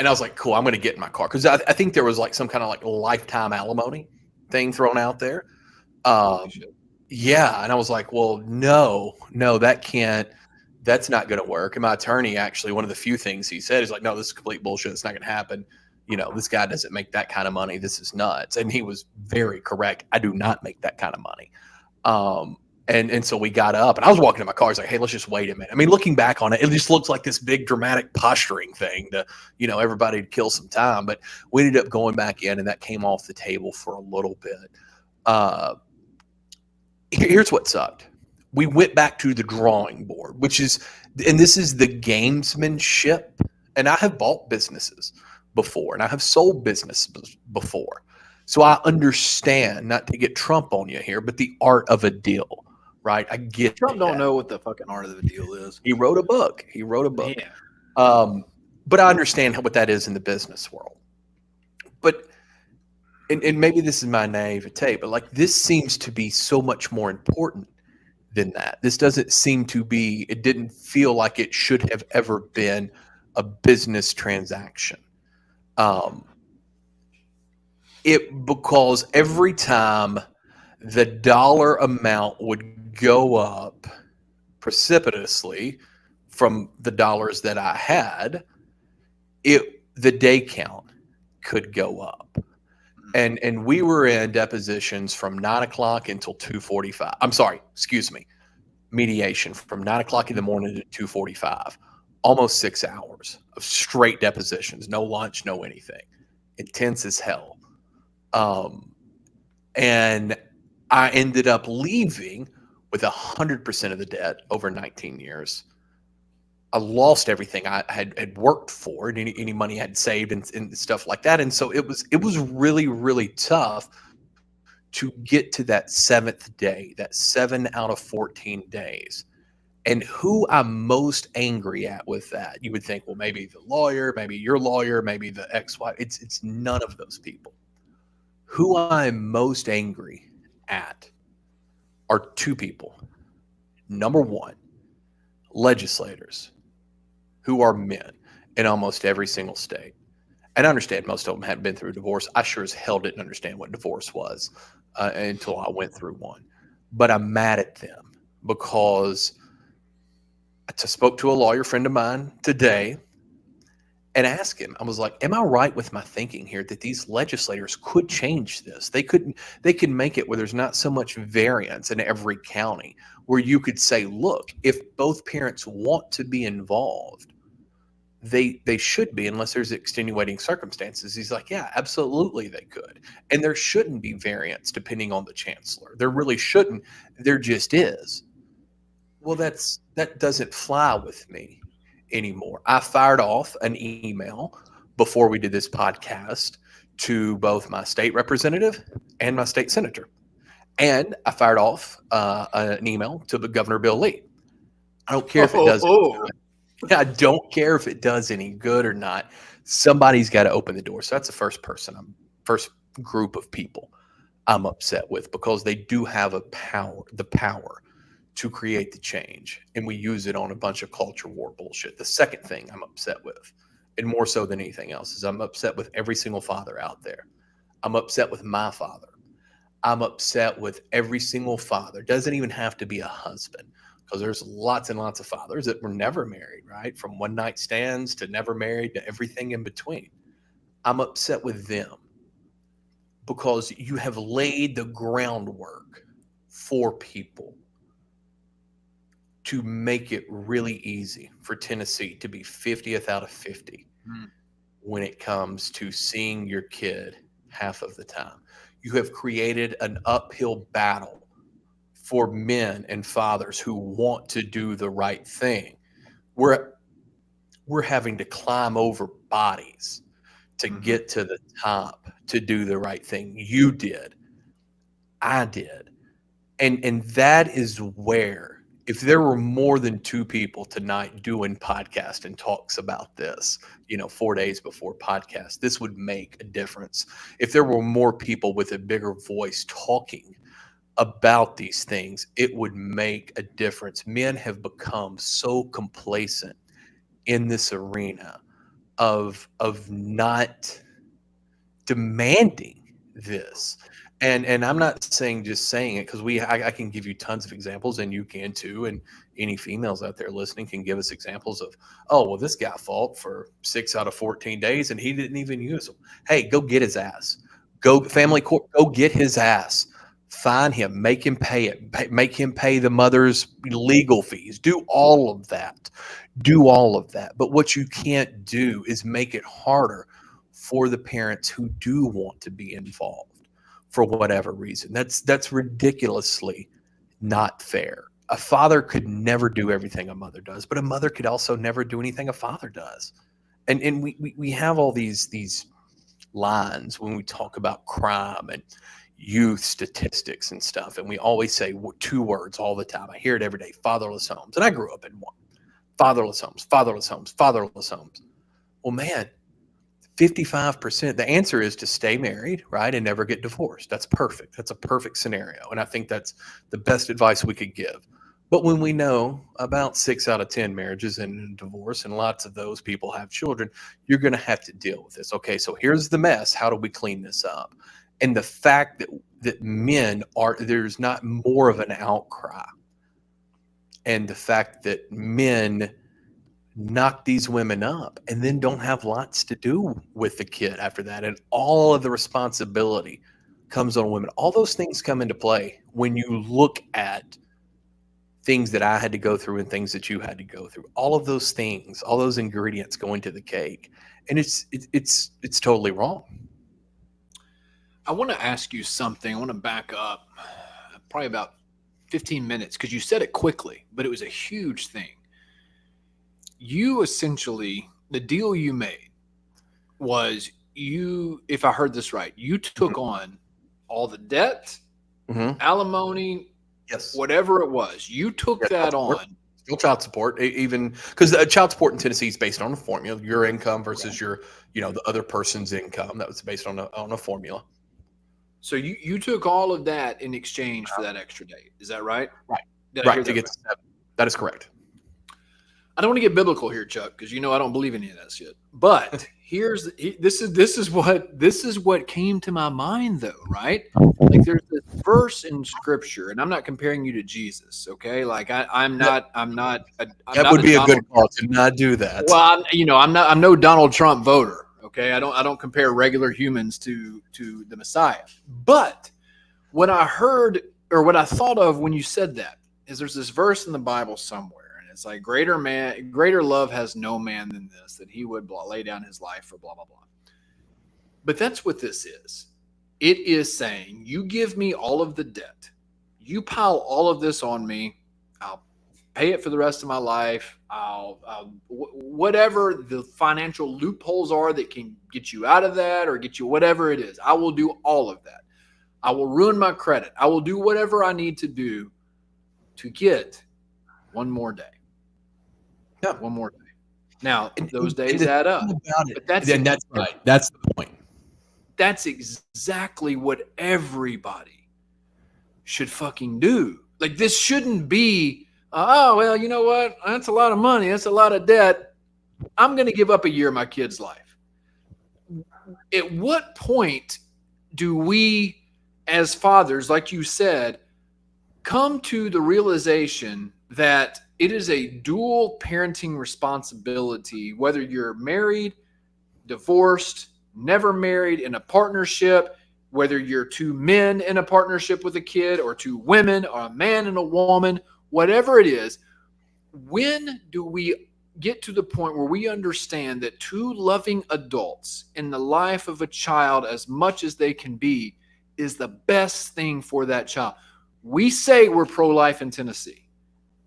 And I was like, "Cool, I'm going to get in my car," because I think there was like some kind of like lifetime alimony thing thrown out there. Holy Um, shit. yeah, and I was like, "Well, no, that can't. That's not going to work." And my attorney, actually, one of the few things he said is like, "No, this is complete bullshit. It's not going to happen. This guy doesn't make that kind of money. This is nuts." And he was very correct. I do not make that kind of money. Um, and so we got up, and I was walking to my car. I was like, "Hey, let's just wait a minute." I mean, looking back on it, it just looks like this big dramatic posturing thing to, everybody to kill some time. But we ended up going back in, and that came off the table for a little bit. Uh, Here's what sucked. We went back to the drawing board, and this is the gamesmanship. And I have bought businesses before, and I have sold businesses before. So I understand, not to get Trump on you here, but the art of a deal, right? I get Trump don't that. know what the fucking art of the deal is. He wrote a book. He wrote a book. Man. But I understand what that is in the business world. But and maybe this is my naivete, but like this seems to be so much more important than that. This doesn't seem to be, it didn't feel like it should have ever been a business transaction. Um, because every time the dollar amount would go up precipitously from the dollars that I had, the day count could go up. And we were in depositions from 9 o'clock until 2:45. I'm sorry, excuse me, mediation from 9 o'clock in the morning to 2:45. Almost 6 hours of straight depositions, no lunch, no anything. Intense as hell. And I ended up leaving with 100% of the debt over 19 years. I lost everything I had worked for, and any money I'd saved and stuff like that. And so it was really, really tough to get to that seventh day, that 7 out of 14 days. And who I'm most angry at with that, you would think, well, maybe the lawyer, maybe your lawyer, maybe the ex-wife. It's none of those people. Who I'm most angry at are two people. Number one, legislators who are men in almost every single state. And I understand most of them hadn't been through a divorce. I sure as hell didn't understand what divorce was until I went through one. But I'm mad at them because I spoke to a lawyer friend of mine today and asked him, I was like, am I right with my thinking here that these legislators could change this? They could make it where there's not so much variance in every county, where you could say, look, if both parents want to be involved, they should be, unless there's extenuating circumstances. He's like, yeah, absolutely they could. And there shouldn't be variance depending on the chancellor. There really shouldn't. There just is. Well, that doesn't fly with me anymore. I fired off an email before we did this podcast to both my state representative and my state senator. And I fired off an email to the Governor Bill Lee. I don't care if it does. I don't care if it does any good or not. Somebody's got to open the door. So that's the first group of people I'm upset with, because they do have the power to create the change, and we use it on a bunch of culture war bullshit. The second thing I'm upset with, and more so than anything else, is I'm upset with every single father out there. I'm upset with my father. I'm upset with every single father. Doesn't even have to be a husband, because there's lots and lots of fathers that were never married, right? From one night stands to never married to everything in between. I'm upset with them because you have laid the groundwork for people to make it really easy for Tennessee to be 50th out of 50 when it comes to seeing your kid half of the time. You have created an uphill battle for men and fathers who want to do the right thing. We're having to climb over bodies to Mhm. get to the top, to do the right thing. You did. I did. And that is where, if there were more than two people tonight doing podcast and talks about this, 4 days before podcast, this would make a difference. If there were more people with a bigger voice talking about these things, it would make a difference. Men have become so complacent in this arena of not demanding this. And I'm not saying just saying it, because I can give you tons of examples, and you can too, and any females out there listening can give us examples of, oh well, this guy fought for 6 out of 14 days and he didn't even use them. Hey, go get his ass. Go family court. Go get his ass. Find him. Make him pay it. Make him pay the mother's legal fees. Do all of that. Do all of that. But what you can't do is make it harder for the parents who do want to be involved for whatever reason. That's ridiculously not fair. A father could never do everything a mother does, but a mother could also never do anything a father does. And we have all these lines when we talk about crime and youth statistics and stuff, and we always say two words all the time. I hear it every day: fatherless homes. And I grew up in one. Fatherless homes, fatherless homes, fatherless homes. Well, man, 55%, the answer is to stay married, right, and never get divorced. That's perfect. That's a perfect scenario. And I think that's the best advice we could give. But when we know about 6 out of 10 marriages end in divorce, and lots of those people have children, you're going to have to deal with this. Okay, so here's the mess. How do we clean this up? And the fact that men there's not more of an outcry. And the fact that men knock these women up and then don't have lots to do with the kid after that, and all of the responsibility comes on women. All those things come into play when you look at things that I had to go through and things that you had to go through. All of those things, all those ingredients go into the cake, and it's totally wrong. I want to ask you something. I want to back up probably about 15 minutes, because you said it quickly, but it was a huge thing. You essentially, the deal you made was if I heard this right, you took on all the debt, alimony, yes, whatever it was. You took that on. Still child support, even because child support in Tennessee is based on a formula: your income versus your, the other person's income. That was based on a formula. So you took all of that in exchange for that extra day. Is that right? Right. Did I hear to that get right? to 7. That is correct. I don't want to get biblical here, Chuck, because I don't believe any of that shit. But this is what came to my mind, though, right? Like, there's this verse in Scripture, and I'm not comparing you to Jesus, okay? Like, I'm not. That would be a good call to not do that. Well, I'm no Donald Trump voter, okay? I don't compare regular humans to the Messiah. But what I heard, or what I thought of when you said that, is there's this verse in the Bible somewhere. It's like, greater love has no man than this, that he would lay down his life for blah, blah, blah. But that's what this is. It is saying, you give me all of the debt. You pile all of this on me. I'll pay it for the rest of my life. Whatever the financial loopholes are that can get you out of that, or get you whatever it is, I will do all of that. I will ruin my credit. I will do whatever I need to do to get one more day. Yeah. One more day. Now, those days add up. But that's right. That's the point. That's exactly what everybody should fucking do. Like, this shouldn't be, oh, well, you know what? That's a lot of money. That's a lot of debt. I'm going to give up a year of my kid's life. At what point do we, as fathers, like you said, come to the realization that it is a dual parenting responsibility, whether you're married, divorced, never married, in a partnership, whether you're two men in a partnership with a kid, or two women, or a man and a woman, whatever it is. When do we get to the point where we understand that two loving adults in the life of a child, as much as they can be, is the best thing for that child? We say we're pro-life in Tennessee,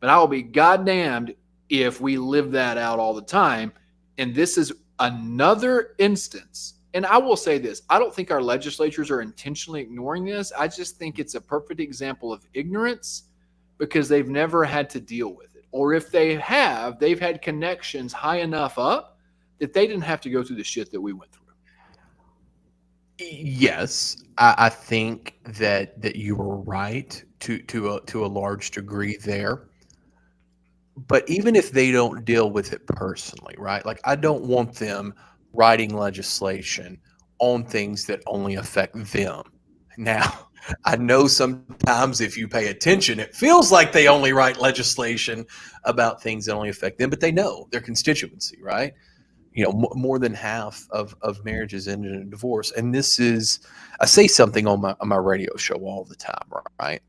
but I will be goddamned if we live that out all the time. And this is another instance and I will say this, I don't think our legislatures are intentionally ignoring this. I just think it's a perfect example of ignorance because they've never had to deal with it. Or if they have, they've had connections high enough up that they didn't have to go through the shit that we went through. Yes, I think that you were right to a large degree there. But even if they don't deal with it personally, right? Like I don't want them writing legislation on things that only affect them. Now, I know sometimes if you pay attention, it feels like they only write legislation about things that only affect them, but they know their constituency, right? More than half of marriages end in a divorce. And this is, I say something on my radio show all the time, right?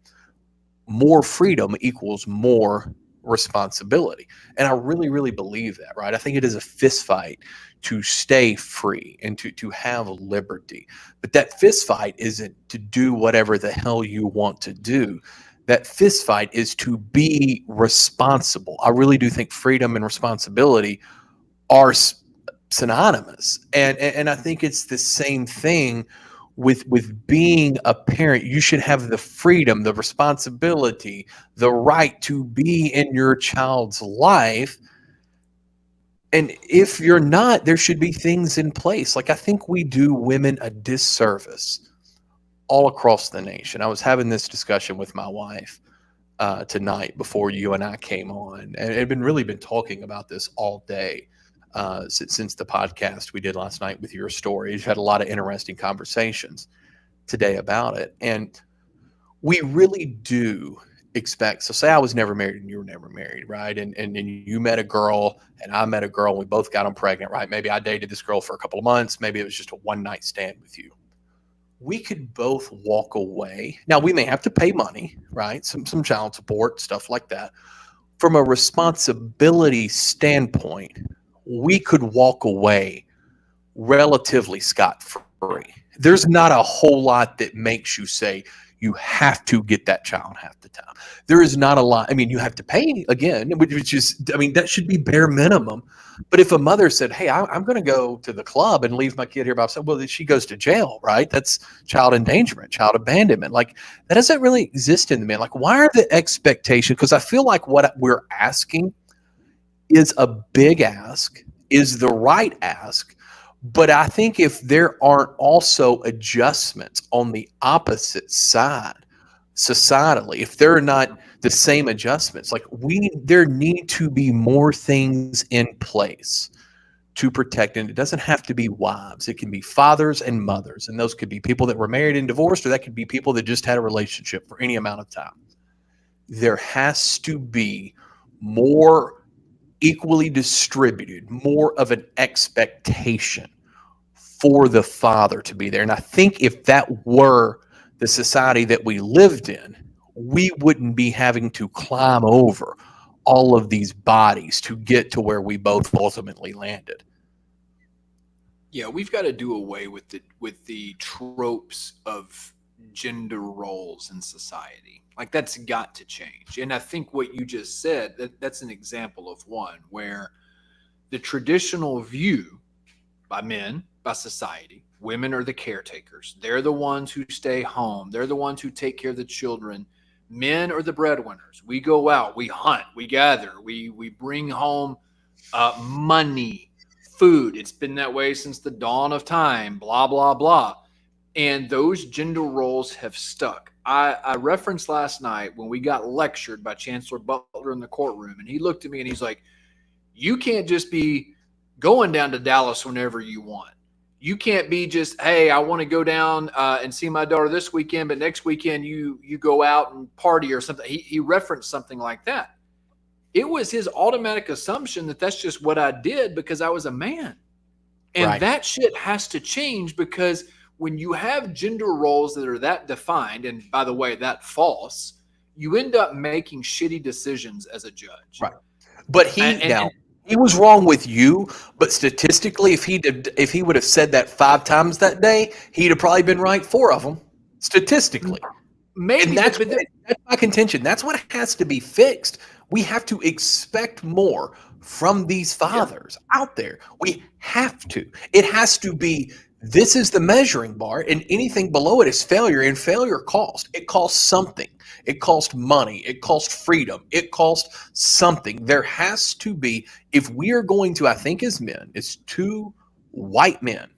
More freedom equals more responsibility. And I really, really believe that, right? I think it is a fist fight to stay free and to have liberty. But that fist fight isn't to do whatever the hell you want to do. That fist fight is to be responsible. I really do think freedom and responsibility are synonymous. And I think it's the same thing with being a parent. You should have the freedom, the responsibility, the right to be in your child's life. And if you're not, there should be things in place. Like I think we do women a disservice all across the nation. I was having this discussion with my wife tonight before you and I came on, and I've really been talking about this all day. Since the podcast we did last night with your story. We've had a lot of interesting conversations today about it. And we really do expect, so say I was never married and you were never married, right? And you met a girl and I met a girl and we both got them pregnant, right? Maybe I dated this girl for a couple of months. Maybe it was just a one night stand with you. We could both walk away. Now we may have to pay money, right? Some child support, stuff like that. From a responsibility standpoint, we could walk away relatively scot-free. There's not a whole lot that makes you say you have to get that child half the time. There is not a lot. I mean, you have to pay again, which is, I mean, that should be bare minimum. But if a mother said, hey, I'm going to go to the club and leave my kid here by herself, well, then she goes to jail, right? That's child endangerment, child abandonment. Like that doesn't really exist in the men. Like why are the expectations? Because I feel like what we're asking is a big ask, is the right ask. But I think if there aren't also adjustments on the opposite side, societally, if there are not the same adjustments, like there need to be more things in place to protect. And it doesn't have to be wives. It can be fathers and mothers. And those could be people that were married and divorced, or that could be people that just had a relationship for any amount of time. There has to be more equally distributed, more of an expectation for the father to be there. And I think if that were the society that we lived in, we wouldn't be having to climb over all of these bodies to get to where we both ultimately landed. Yeah, we've got to do away with the tropes of gender roles in society. Like that's got to change. And I think what you just said, that's an example of one where the traditional view by men, by society, women are the caretakers. They're the ones who stay home. They're the ones who take care of the children. Men are the breadwinners. We go out, we hunt, we gather, we bring home money, food. It's been that way since the dawn of time, blah, blah, blah. And those gender roles have stuck. I referenced last night when we got lectured by Chancellor Butler in the courtroom, and he looked at me and he's like, you can't just be going down to Dallas whenever you want. You can't be just, hey, I want to go down and see my daughter this weekend, but next weekend you go out and party or something. He referenced something like that. It was his automatic assumption that that's just what I did because I was a man. And Right. That shit has to change, because when you have gender roles that are that defined, and by the way, that false, you end up making shitty decisions as a judge. Right. But he was wrong with you, but statistically, if he would have said that 5 times that day, he'd have probably been right 4 of them. Statistically. Maybe, and that's my contention. That's what has to be fixed. We have to expect more from these fathers out there. We have to. It has to be This is the measuring bar, and anything below it is failure, and failure cost. It costs something. It costs money. It costs freedom. It costs something. There has to be, if we are going to, I think as men, it's 2 white men,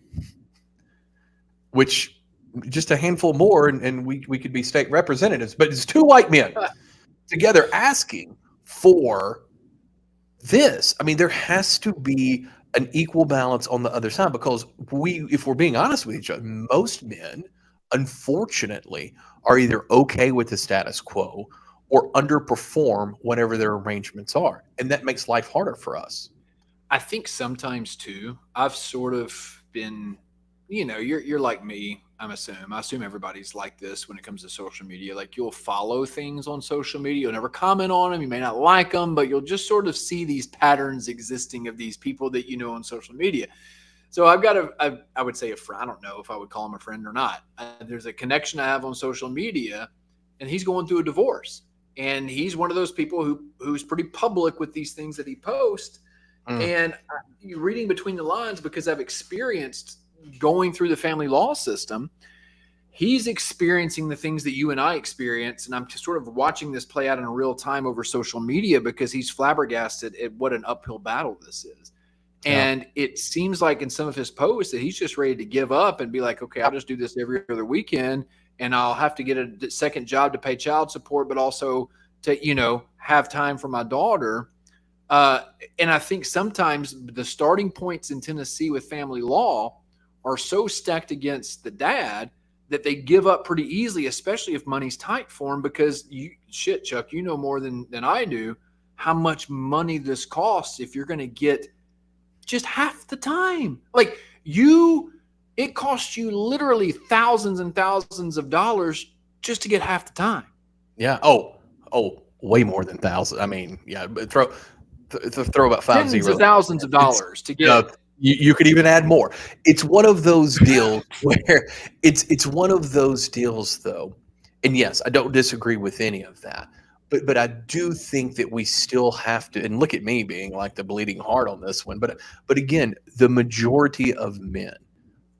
which just a handful more, and we could be state representatives, but it's 2 white men together asking for this. I mean, there has to be an equal balance on the other side, because if we're being honest with each other, most men, unfortunately, are either okay with the status quo or underperform whatever their arrangements are. And that makes life harder for us. I think sometimes too, I've sort of been, you're like me. I assume everybody's like this when it comes to social media. Like, you'll follow things on social media. You'll never comment on them. You may not like them, but you'll just sort of see these patterns existing of these people that you know on social media. So I've got I would say a friend. I don't know if I would call him a friend or not. There's a connection I have on social media, and he's going through a divorce. And he's one of those people who's pretty public with these things that he posts. And you're reading between the lines, because I've experienced going through the family law system. He's experiencing the things that you and I experience, and I'm just sort of watching this play out in real time over social media, because he's flabbergasted at what an uphill battle this is. And it seems like in some of his posts that he's just ready to give up and be like, okay, I'll just do this every other weekend, and I'll have to get a second job to pay child support, but also to, have time for my daughter. And I think sometimes the starting points in Tennessee with family law are so stacked against the dad that they give up pretty easily, especially if money's tight for them, because Chuck, you know more than I do how much money this costs if you're going to get just half the time. Like, it costs you literally thousands and thousands of dollars just to get half the time. Yeah. Oh, way more than thousands. I mean, yeah, but throw about 5 Tens zeros. of thousands of dollars to get. You could even add more. It's one of those deals where it's one of those deals, though. And yes, I don't disagree with any of that. But I do think that we still have to, and look at me being like the bleeding heart on this one. But again, the majority of men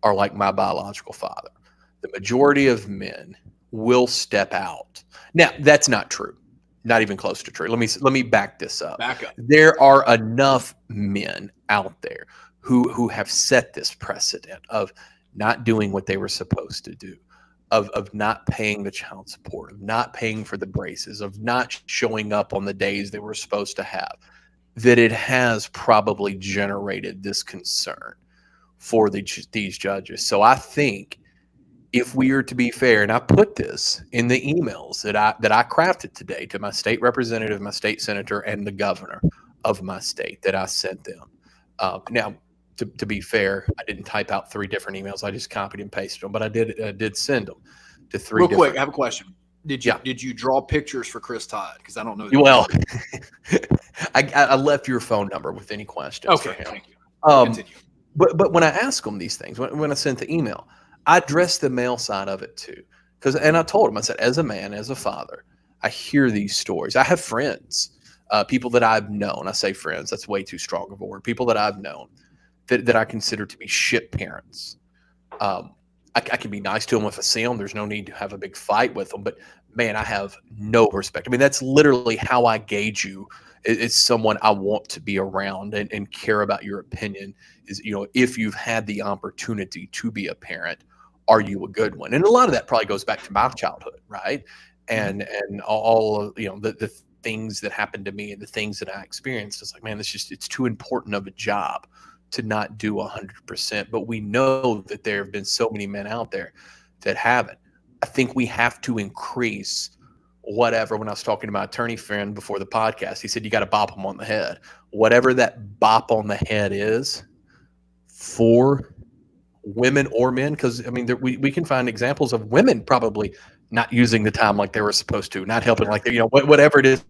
are like my biological father. The majority of men will step out. Now, that's not true. Not even close to true. Let me back this up. Back up. There are enough men out there who have set this precedent of not doing what they were supposed to do, of not paying the child support, of not paying for the braces, of not showing up on the days they were supposed to have, that it has probably generated this concern for these judges. So I think, if we are to be fair, and I put this in the emails that I crafted today to my state representative, my state senator, and the governor of my state that I sent them. Now, to be fair, I didn't type out 3 different emails. I just copied and pasted them, but I did send them to 3 Real different. quick, I have a question. Did you draw pictures for Chris Todd? Because I don't know. Well, I left your phone number with any questions for him. Thank you. Continue. But when I ask them these things, when I sent the email, I addressed the male side of it too. And I told him, I said, as a man, as a father, I hear these stories. I have friends, people that I've known. I say friends, that's way too strong of a word. People that I've known that I consider to be shit parents. I can be nice to them if I see them. There's no need to have a big fight with them. But man, I have no respect. I mean, that's literally how I gauge you. It's someone I want to be around and care about your opinion. Is, if you've had the opportunity to be a parent, are you a good one? And a lot of that probably goes back to my childhood, right? And all of the things that happened to me and the things that I experienced. It's like, man, it's too important of a job to not do 100%. But we know that there have been so many men out there that haven't. I think we have to increase whatever. When I was talking to my attorney friend before the podcast, he said, you got to bop them on the head. Whatever that bop on the head is for women or men, because I mean, we can find examples of women probably not using the time like they were supposed to, not helping like they, whatever it is,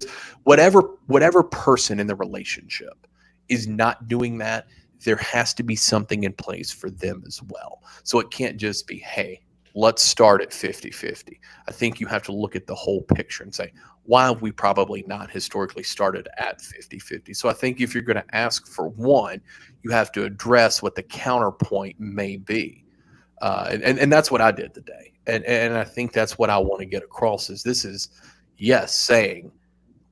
whatever person in the relationship is not doing that, there has to be something in place for them as well. So it can't just be, hey, let's start at 50-50. I think you have to look at the whole picture and say, why have we probably not historically started at 50-50? So I think if you're going to ask for one, you have to address what the counterpoint may be. And that's what I did today. And I think that's what I want to get across is this is, yes, saying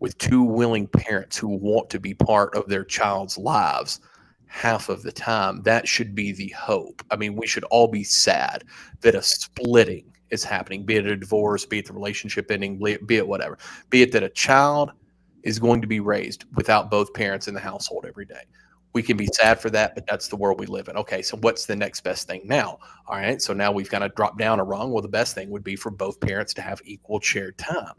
with two willing parents who want to be part of their child's lives half of the time, that should be the hope. I mean, we should all be sad that a splitting is happening, be it a divorce, be it the relationship ending, be it whatever, be it that a child is going to be raised without both parents in the household every day. We can be sad for that, but that's the world we live in. Okay, so what's the next best thing now? All right, so now we've got to drop down a rung. Well, the best thing would be for both parents to have equal shared time,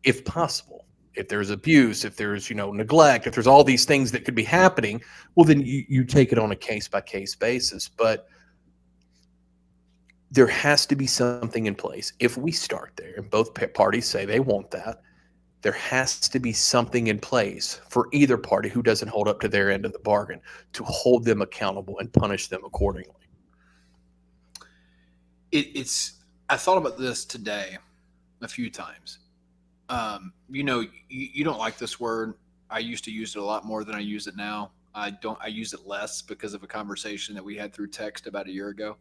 if possible. If there's abuse, if there's neglect, if there's all these things that could be happening, well, then you take it on a case by case basis. But there has to be something in place. If we start there and both parties say they want that, there has to be something in place for either party who doesn't hold up to their end of the bargain to hold them accountable and punish them accordingly. I thought about this today a few times. You don't like this word. I used to use it a lot more than I use it now. I use it less because of a conversation that we had through text about a year ago.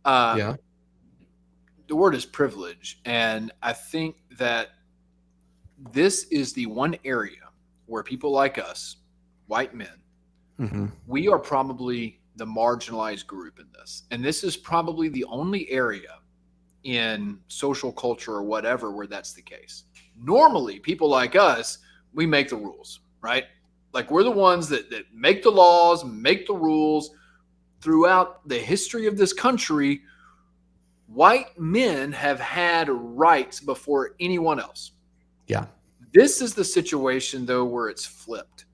Yeah. The word is privilege. And I think that this is the one area where people like us, white men, we are probably the marginalized group in this. And this is probably the only area in social culture or whatever where that's the case. Normally, people like us, we make the rules, right? Like we're the ones that make the laws, make the rules. Throughout the history of this country, white men have had rights before anyone else. Yeah. This is the situation, though, where it's flipped.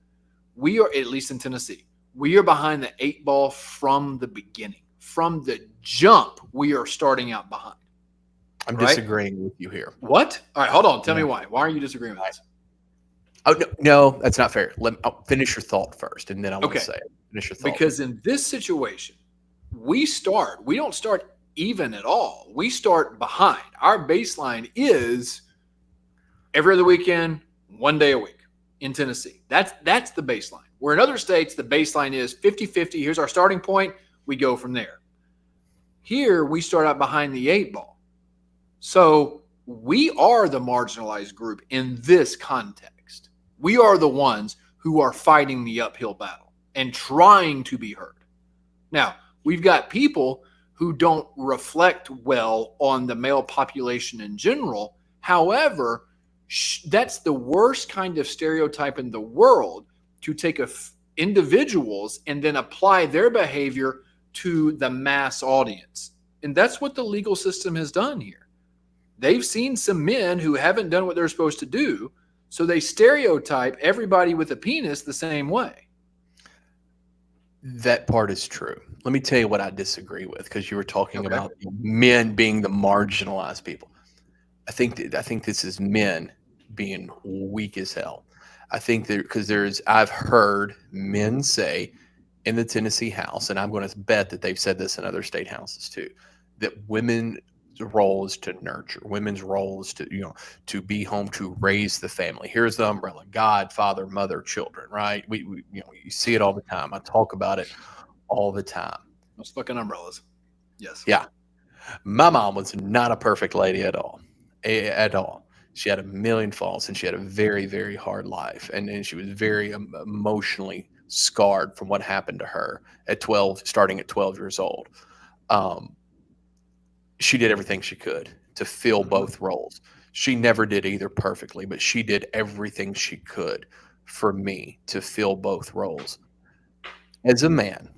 We are, at least in Tennessee, we are behind the 8 ball from the beginning. From the jump, we are starting out behind. I'm disagreeing with you here. What? All right, hold on. Tell me why. Why are you disagreeing with this? Oh, no, that's not fair. I'll finish your thought first, and then I want to say it. Finish your thought. Because in this situation, we don't start even at all. We start behind. Our baseline is every other weekend, 1 day a week in Tennessee. That's the baseline. Where in other states, the baseline is 50-50. Here's our starting point. We go from there. Here, we start out behind the 8 ball. So we are the marginalized group in this context. We are the ones who are fighting the uphill battle and trying to be heard. Now, we've got people who don't reflect well on the male population in general. However, that's the worst kind of stereotype in the world, to take individuals and then apply their behavior to the mass audience. And that's what the legal system has done here. They've seen some men who haven't done what they're supposed to do, so they stereotype everybody with a penis the same way. That part is true. Let me tell you what I disagree with, because you were talking about men being the marginalized people. I think this is men being weak as hell. I think that because I've heard men say in the Tennessee House, and I'm going to bet that they've said this in other state houses too, that women's role is to nurture. Women's role is to be home, to raise the family. Here's the umbrella: God, father, mother, children. Right? We you see it all the time. I talk about it all the time. Those fucking umbrellas. Yes. Yeah. My mom was not a perfect lady at all. At all. She had a million faults, and she had a very, very hard life. And she was very emotionally scarred from what happened to her starting at 12 years old. She did everything she could to fill both roles. She never did either perfectly, but she did everything she could for me to fill both roles. As a man,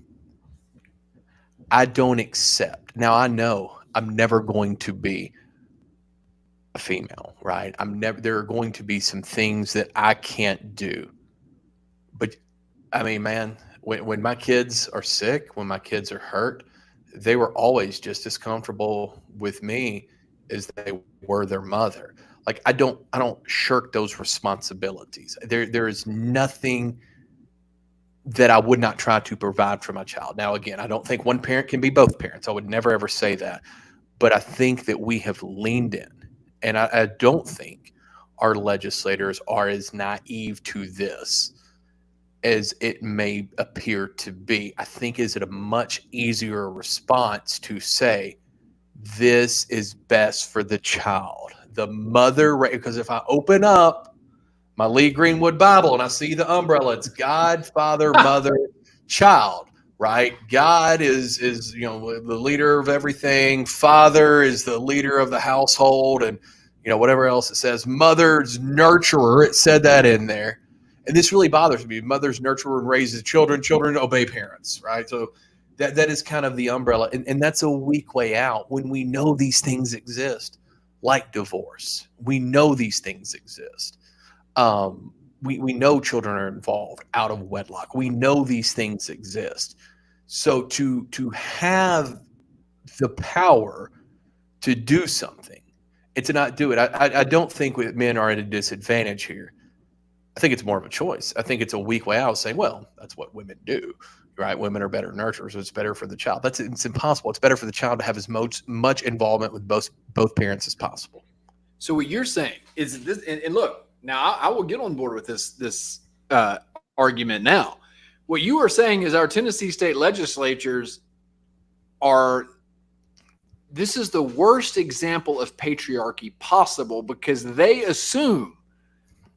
I don't accept. Now, I know I'm never going to be a female, right? There are going to be some things that I can't do. But I mean, man, when my kids are sick, when my kids are hurt, they were always just as comfortable with me as they were their mother. Like I don't shirk those responsibilities. There is nothing that I would not try to provide for my child. Now, again, I don't think one parent can be both parents. I would never ever say that. But I think that we have leaned in. And I don't think our legislators are as naive to this as it may appear to be. I think is it a much easier response to say, this is best for the child. The mother, because if I open up my Lee Greenwood Bible and I see the umbrella, it's God, Father, Mother, Child, right? God is the leader of everything. Father is the leader of the household, and whatever else it says. Mother's nurturer. It said that in there. And this really bothers me. Mother's nurturer and raises children. Children obey parents, right? So that is kind of the umbrella. And that's a weak way out when we know these things exist, like divorce. We know these things exist. We know children are involved out of wedlock. We know these things exist. So to have the power to do something and to not do it, I don't think men are at a disadvantage here. I think it's more of a choice. I think it's a weak way out, saying, well, that's what women do, right? Women are better nurturers. So it's better for the child. It's impossible. It's better for the child to have as much involvement with both parents as possible. So what you're saying is this, and look, now I will get on board with this argument now. What you are saying is our Tennessee state legislatures this is the worst example of patriarchy possible, because they assume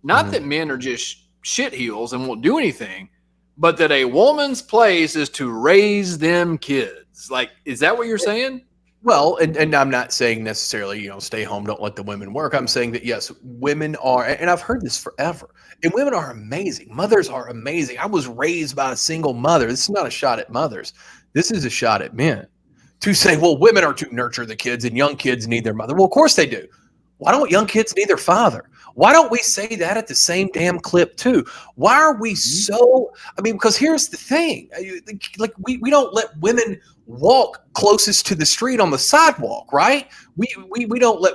not that men are just shitheels and won't do anything, but that a woman's place is to raise them kids. Like, is that what you're saying? Well, and I'm not saying necessarily, stay home, don't let the women work. I'm saying that, yes, women are, and I've heard this forever, and women are amazing. Mothers are amazing. I was raised by a single mother. This is not a shot at mothers. This is a shot at men. To say, well, women are to nurture the kids and young kids need their mother. Well, of course they do. Why don't young kids need their father? Why don't we say that at the same damn clip too? Why are we so, because here's the thing, like we don't let women walk closest to the street on the sidewalk, right? We don't let,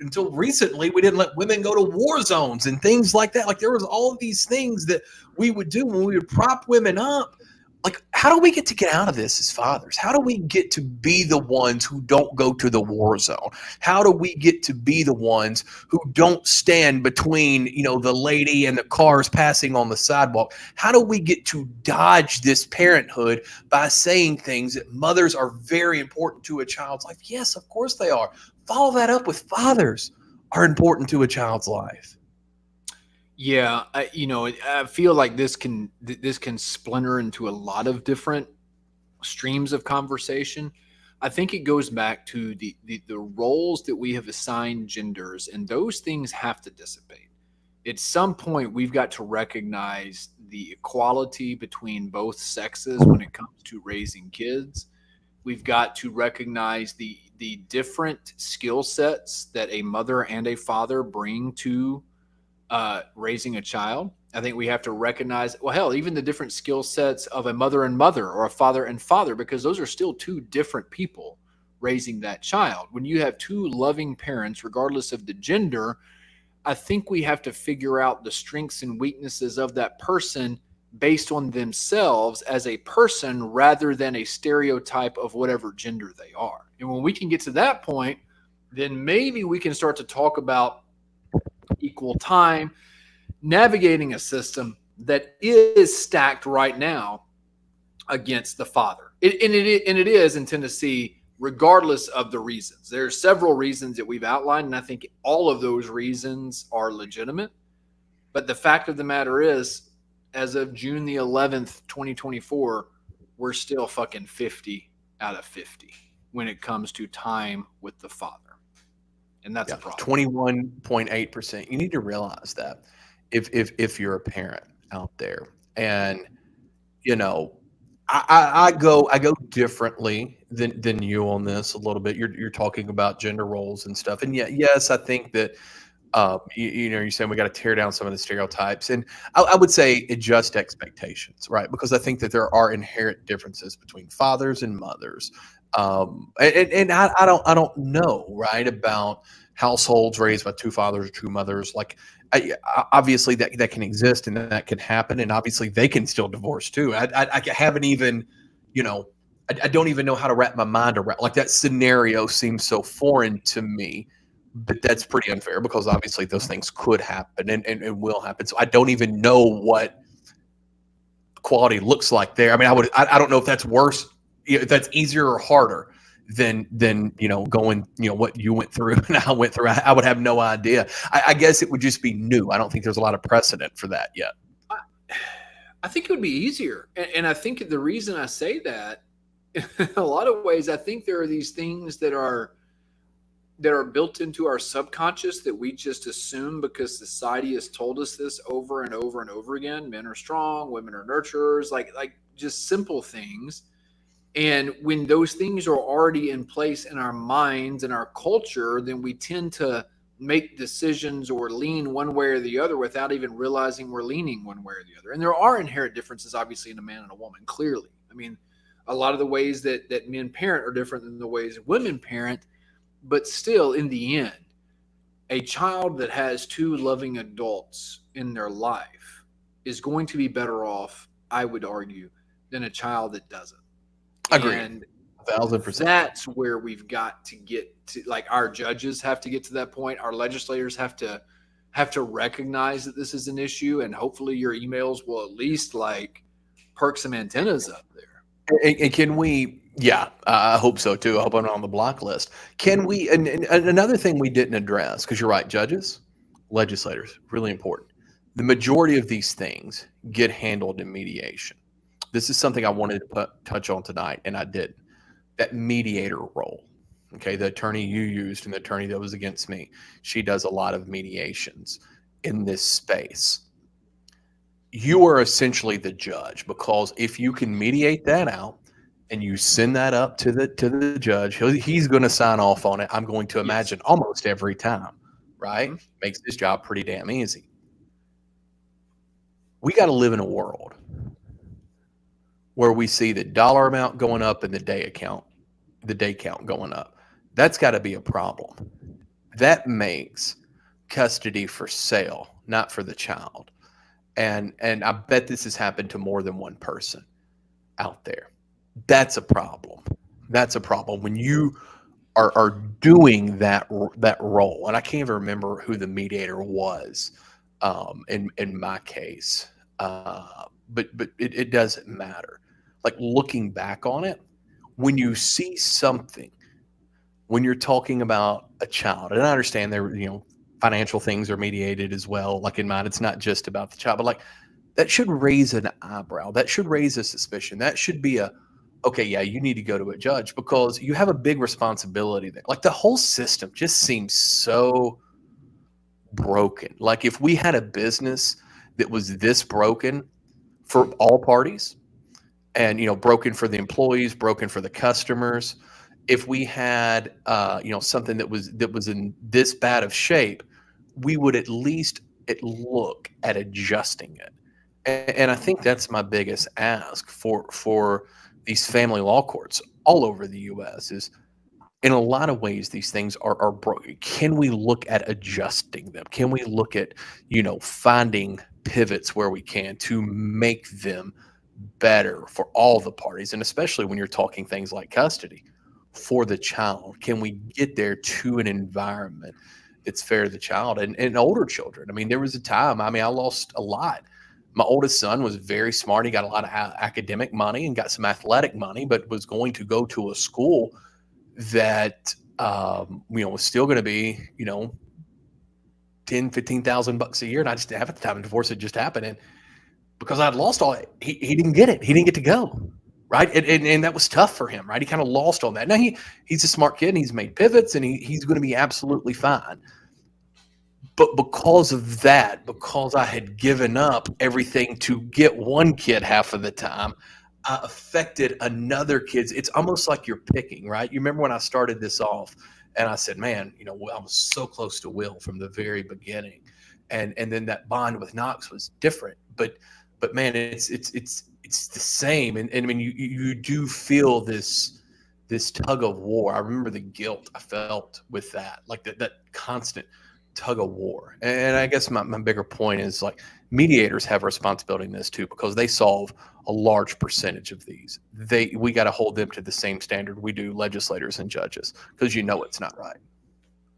until recently, we didn't let women go to war zones and things like that. Like there was all of these things that we would do when we would prop women up. Like, how do we get out of this as fathers? How do we get to be the ones who don't go to the war zone? How do we get to be the ones who don't stand between, the lady and the cars passing on the sidewalk? How do we get to dodge this parenthood by saying things that mothers are very important to a child's life? Yes, of course they are. Follow that up with fathers are important to a child's life. Yeah, I feel like this can splinter into a lot of different streams of conversation. I think it goes back to the roles that we have assigned genders, and those things have to dissipate. At some point, we've got to recognize the equality between both sexes when it comes to raising kids. We've got to recognize the different skill sets that a mother and a father bring to raising a child. I think we have to recognize, well, hell, even the different skill sets of a mother and mother, or a father and father, because those are still two different people raising that child. When you have two loving parents, regardless of the gender, I think we have to figure out the strengths and weaknesses of that person based on themselves as a person, rather than a stereotype of whatever gender they are. And when we can get to that point, then maybe we can start to talk about equal time, navigating a system that is stacked right now against the father. It is in Tennessee, regardless of the reasons. There are several reasons that we've outlined, and I think all of those reasons are legitimate. But the fact of the matter is, as of June the 11th, 2024, we're still fucking 50 out of 50 when it comes to time with the father. And that's a problem. 21.8%. You need to realize that if you're a parent out there, and I go differently than you on this a little bit. You're talking about gender roles and stuff, and yes, I think that you're saying we got to tear down some of the stereotypes, and I would say adjust expectations, right? Because I think that there are inherent differences between fathers and mothers. And I don't know, right, about households raised by two fathers or two mothers. Like, obviously that can exist and that can happen, and obviously they can still divorce too. I haven't even, I don't even know how to wrap my mind around. Like, that scenario seems so foreign to me, but that's pretty unfair because obviously those things could happen and will happen. So I don't even know what equality looks like there. I mean, I don't know if that's worse, if that's easier or harder than going, what you went through and I went through. I would have no idea. I guess it would just be new. I don't think there's a lot of precedent for that yet. I think it would be easier. And I think the reason I say that, in a lot of ways, I think there are these things that are built into our subconscious that we just assume because society has told us this over and over and over again. Men are strong, women are nurturers, like just simple things. And when those things are already in place in our minds and our culture, then we tend to make decisions or lean one way or the other without even realizing we're leaning one way or the other. And there are inherent differences, obviously, in a man and a woman, clearly. I mean, a lot of the ways that men parent are different than the ways women parent. But still, in the end, a child that has two loving adults in their life is going to be better off, I would argue, than a child that doesn't. Agreed. And 1,000%. that's where we've got to get to. Like, our judges have to get to that point. Our legislators have to recognize that this is an issue, and hopefully your emails will at least perk some antennas up there. And can we? Yeah, I hope so too. I hope I'm on the block list. Can we? And another thing we didn't address, because you're right, judges, legislators, really important. The majority of these things get handled in mediation. This is something I wanted to touch on tonight, and I didn't. That mediator role. Okay, the attorney you used and the attorney that was against me, she does a lot of mediations in this space. You are essentially the judge, because if you can mediate that out and you send that up to the judge, he's going to sign off on it. I'm going to imagine almost every time, right? Mm-hmm. Makes this job pretty damn easy. We got to live in a world where we see the dollar amount going up and the day count going up. That's got to be a problem. That makes custody for sale, not for the child. And I bet this has happened to more than one person out there. That's a problem. That's a problem when you are doing that role. And I can't even remember who the mediator was in my case. But it doesn't matter. Like, looking back on it, when you see something, when you're talking about a child, and I understand there, financial things are mediated as well. Like in mine, it's not just about the child, but that should raise an eyebrow. That should raise a suspicion. That should be okay, yeah, you need to go to a judge, because you have a big responsibility there. Like, the whole system just seems so broken. Like, if we had a business that was this broken for all parties, and broken for the employees, broken for the customers, if we had something that was in this bad of shape, we would at least look at adjusting it. And I think that's my biggest ask for these family law courts all over the U.S. is, in a lot of ways, these things are broken. Can we look at adjusting them? Can we look at finding pivots where we can to make them better for all the parties, and especially when you're talking things like custody for the child? Can we get there to an environment that's fair to the child and older children? I mean, there was a time, I lost a lot. My oldest son was very smart. He got a lot of academic money and got some athletic money, but was going to go to a school that, was still going to be, $10,000-$15,000 a year. And I just didn't have at the time. And divorce had just happened. And because I'd lost all it, he didn't get it. He didn't get to go. Right. And that was tough for him. Right. He kind of lost on that. Now he's a smart kid and he's made pivots and he's going to be absolutely fine. But because of that, because I had given up everything to get one kid half of the time, I affected another kid's. It's almost like you're picking, right? You remember when I started this off and I said, man, I was so close to Will from the very beginning. And then that bond with Knox was different. But man, it's the same. And I mean, you do feel this tug of war. I remember the guilt I felt with that, like that constant tug of war. And I guess my bigger point is, like, mediators have a responsibility in this too, because they solve a large percentage of these. We got to hold them to the same standard we do legislators and judges, because it's not right.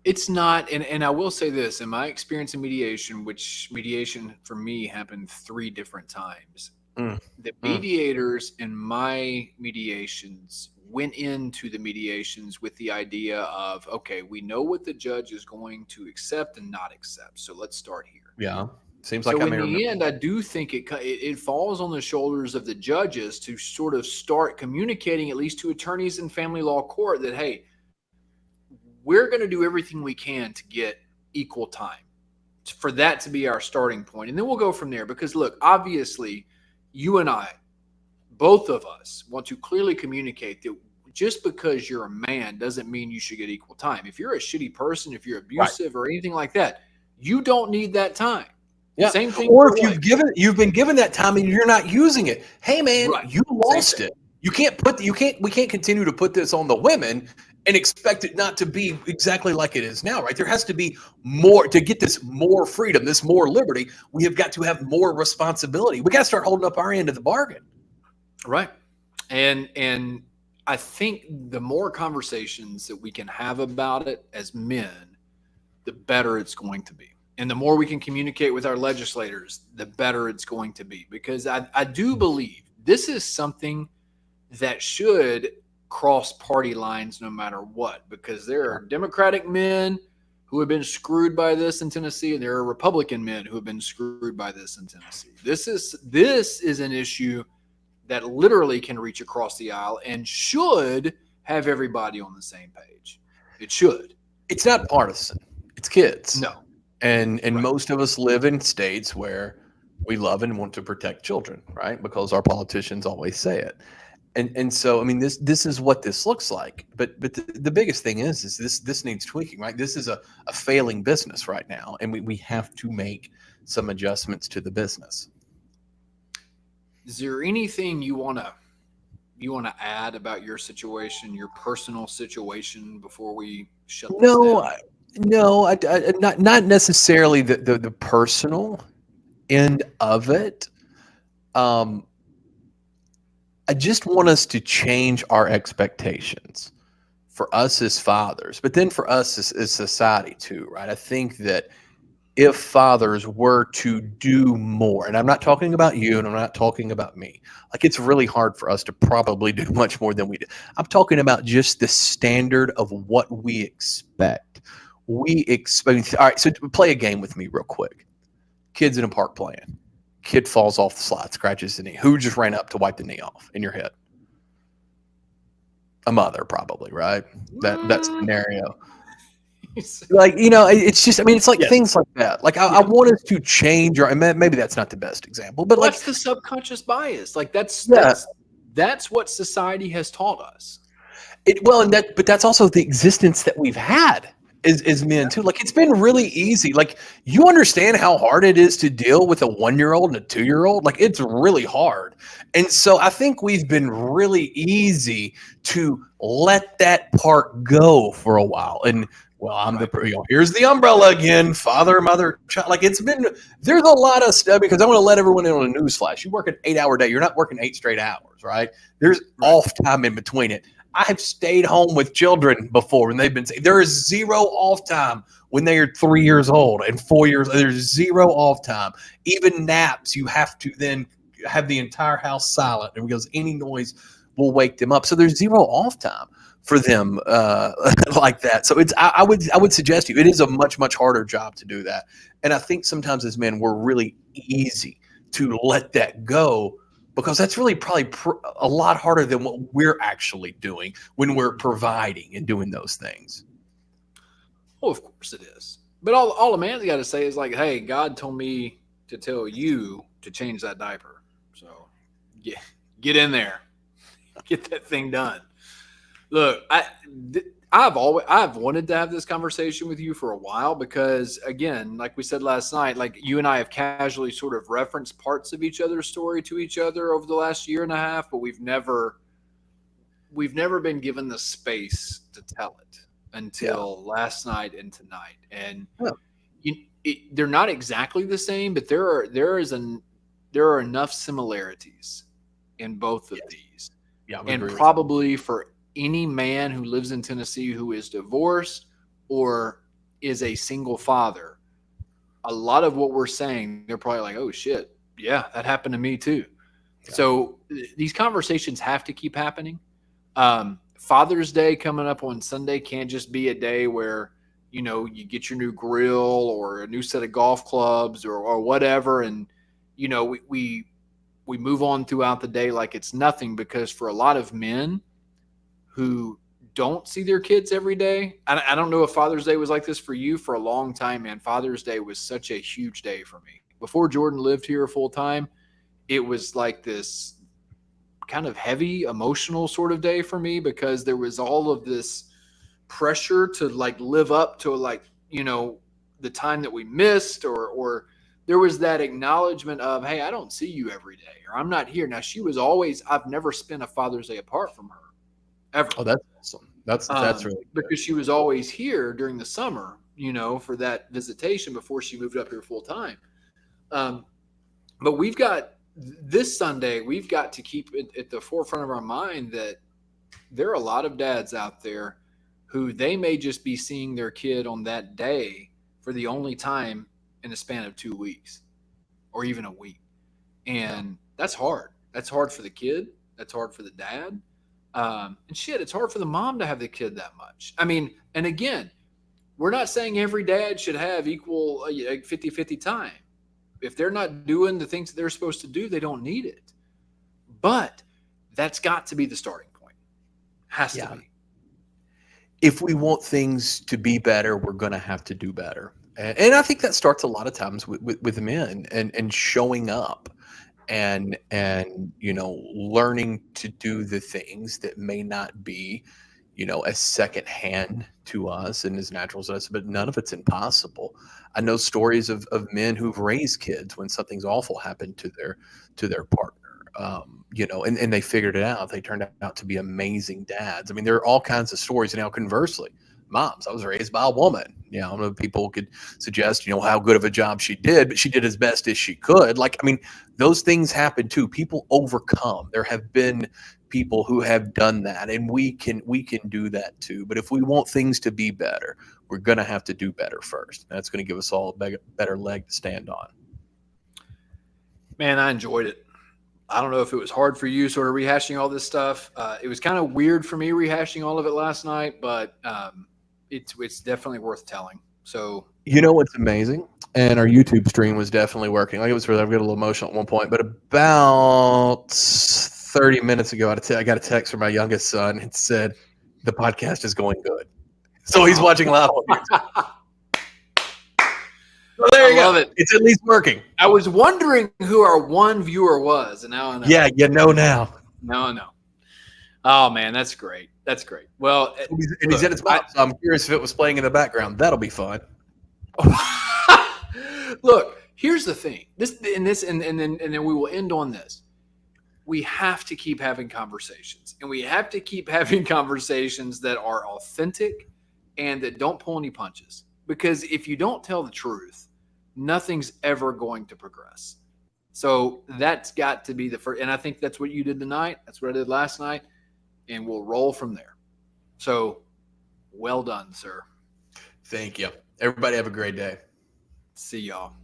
It's not. And I will say this, in my experience in mediation, which mediation for me happened 3 different times. Mm. The Mm. mediators in my mediations went into the mediations with the idea of, okay, we know what the judge is going to accept and not accept. So let's start here. Yeah. Seems like So I in may remember. the end, I do think it falls on the shoulders of the judges to sort of start communicating, at least to attorneys in family law court, that, hey, we're going to do everything we can to get equal time, for that to be our starting point. And then we'll go from there. Because look, obviously, you and I, both of us, want to clearly communicate that just because you're a man doesn't mean you should get equal time. If you're a shitty person, if you're Right. abusive or anything like that, you don't need that time. Yeah. Same thing. Or for if wife. you've been given that time and you're not using it. Hey man, Right. you lost thing. it. We can't continue to put this on the women and expect it not to be exactly like it is now, right? There has to be more to get this more freedom, this more liberty. We have got to have more responsibility. We got to start holding up our end of the bargain. Right. And I think the more conversations that we can have about it as men, the better it's going to be. And the more we can communicate with our legislators, the better it's going to be. Because I do believe this is something that should cross party lines no matter what. Because there are Democratic men who have been screwed by this in Tennessee, and there are Republican men who have been screwed by this in Tennessee. This is an issue that literally can reach across the aisle and should have everybody on the same page. It should. It's not partisan. It's kids. No. And Right. most of us live in states where we love and want to protect children, right? Because our politicians always say it. And so I mean this is what this looks like. But the biggest thing is this needs tweaking, right? This is a failing business right now, and we have to make some adjustments to the business. Is there anything you want to add about your situation, your personal situation, before we shut this down? No, not necessarily the personal end of it. I just want us to change our expectations for us as fathers, but then for us as society too, right? I think that if fathers were to do more, and I'm not talking about you and I'm not talking about me, like it's really hard for us to probably do much more than we do. I'm talking about just the standard of what we expect. We expect, all right, so play a game with me real quick. Kids in a park playing. Kid falls off the slide, scratches the knee. Who just ran up to wipe the knee off in your head? A mother, probably, right? That scenario. Like, it's just, I mean, it's like things like that. Like I want us to change, or maybe that's not the best example, but that's the subconscious bias. Like that's what society has taught us. But that's also the existence that we've had as men too. Like it's been really easy. Like you understand how hard it is to deal with a 1-year-old and a 2-year-old. Like it's really hard. And so I think we've been really easy to let that part go for a while. And well, here's the umbrella again, father, mother, child. Like there's a lot of stuff, because I want to let everyone in on a news flash. You work an 8-hour day. You're not working 8 straight hours, right? There's off time in between it. I've stayed home with children before and they've been saying there is zero off time when they are 3 years old and 4 years. There's zero off time. Even naps, you have to then have the entire house silent, and because any noise will wake them up. So there's zero off time for them like that. So I would suggest it is a much, much harder job to do that. And I think sometimes as men, we're really easy to let that go, because that's really probably a lot harder than what we're actually doing when we're providing and doing those things. Well, of course it is. But all a man's got to say is like, hey, God told me to tell you to change that diaper. So get in there. Get that thing done. Look, I've wanted to have this conversation with you for a while, because again, like we said last night, like you and I have casually sort of referenced parts of each other's story to each other over the last year and a half, but we've never been given the space to tell it until last night and tonight. And they're not exactly the same, but there are enough similarities in both of these. Yeah, and probably for any man who lives in Tennessee who is divorced or is a single father, a lot of what we're saying, they're probably like, oh shit, yeah, that happened to me too. So these conversations have to keep happening. Father's Day coming up on Sunday can't just be a day where, you get your new grill or a new set of golf clubs or whatever. And, we move on throughout the day like it's nothing, because for a lot of men who don't see their kids every day, I don't know if Father's Day was like this for you. For a long time, man, Father's Day was such a huge day for me. Before Jordan lived here full time, it was like this kind of heavy emotional sort of day for me, because there was all of this pressure to like live up to the time that we missed, or there was that acknowledgement of, hey, I don't see you every day, or I'm not here. Now, I've never spent a Father's Day apart from her ever. Oh, that's awesome. That's really good. Because she was always here during the summer, for that visitation before she moved up here full time. But we've got this Sunday, we've got to keep it at the forefront of our mind that there are a lot of dads out there who they may just be seeing their kid on that day for the only time in the span of 2 weeks or even a week. And that's hard. That's hard for the kid. That's hard for the dad. And it's hard for the mom to have the kid that much. I mean, and again, we're not saying every dad should have equal 50-50 time. If they're not doing the things that they're supposed to do, they don't need it. But that's got to be the starting point. Has to be. If we want things to be better, we're going to have to do better. And I think that starts a lot of times with men and showing up and learning to do the things that may not be, as secondhand to us and as natural as us, but none of it's impossible. I know stories of men who've raised kids when something's awful happened to their partner, and they figured it out. They turned out to be amazing dads. I mean, there are all kinds of stories. Now, conversely, moms, I was raised by a woman. I know people could suggest, how good of a job she did, but she did as best as she could. Those things happen too. People overcome. There have been people who have done that, and we can do that too. But if we want things to be better, we're going to have to do better first. That's going to give us all a better leg to stand on. Man, I enjoyed it. I don't know if it was hard for you sort of rehashing all this stuff. It was kind of weird for me rehashing all of it last night, but it's definitely worth telling. So, what's amazing? And our YouTube stream was definitely working. Like, it was really, I got a little emotional at one point, but about 30 minutes ago, I got a text from my youngest son. It said, the podcast is going good. So he's watching live on YouTube. So there you go. Love it. It's at least working. I was wondering who our one viewer was, and now I know. Yeah, now. Now I know. Oh, man, that's great. That's great. Well, and he's in his mouth, so I'm curious if it was playing in the background. That'll be fun. Look, here's the thing. And then we will end on this. We have to keep having conversations, and we have to keep having conversations that are authentic and that don't pull any punches. Because if you don't tell the truth, nothing's ever going to progress. So that's got to be the first. And I think that's what you did tonight. That's what I did last night. And we'll roll from there. So well done, sir. Thank you. Everybody have a great day. See y'all.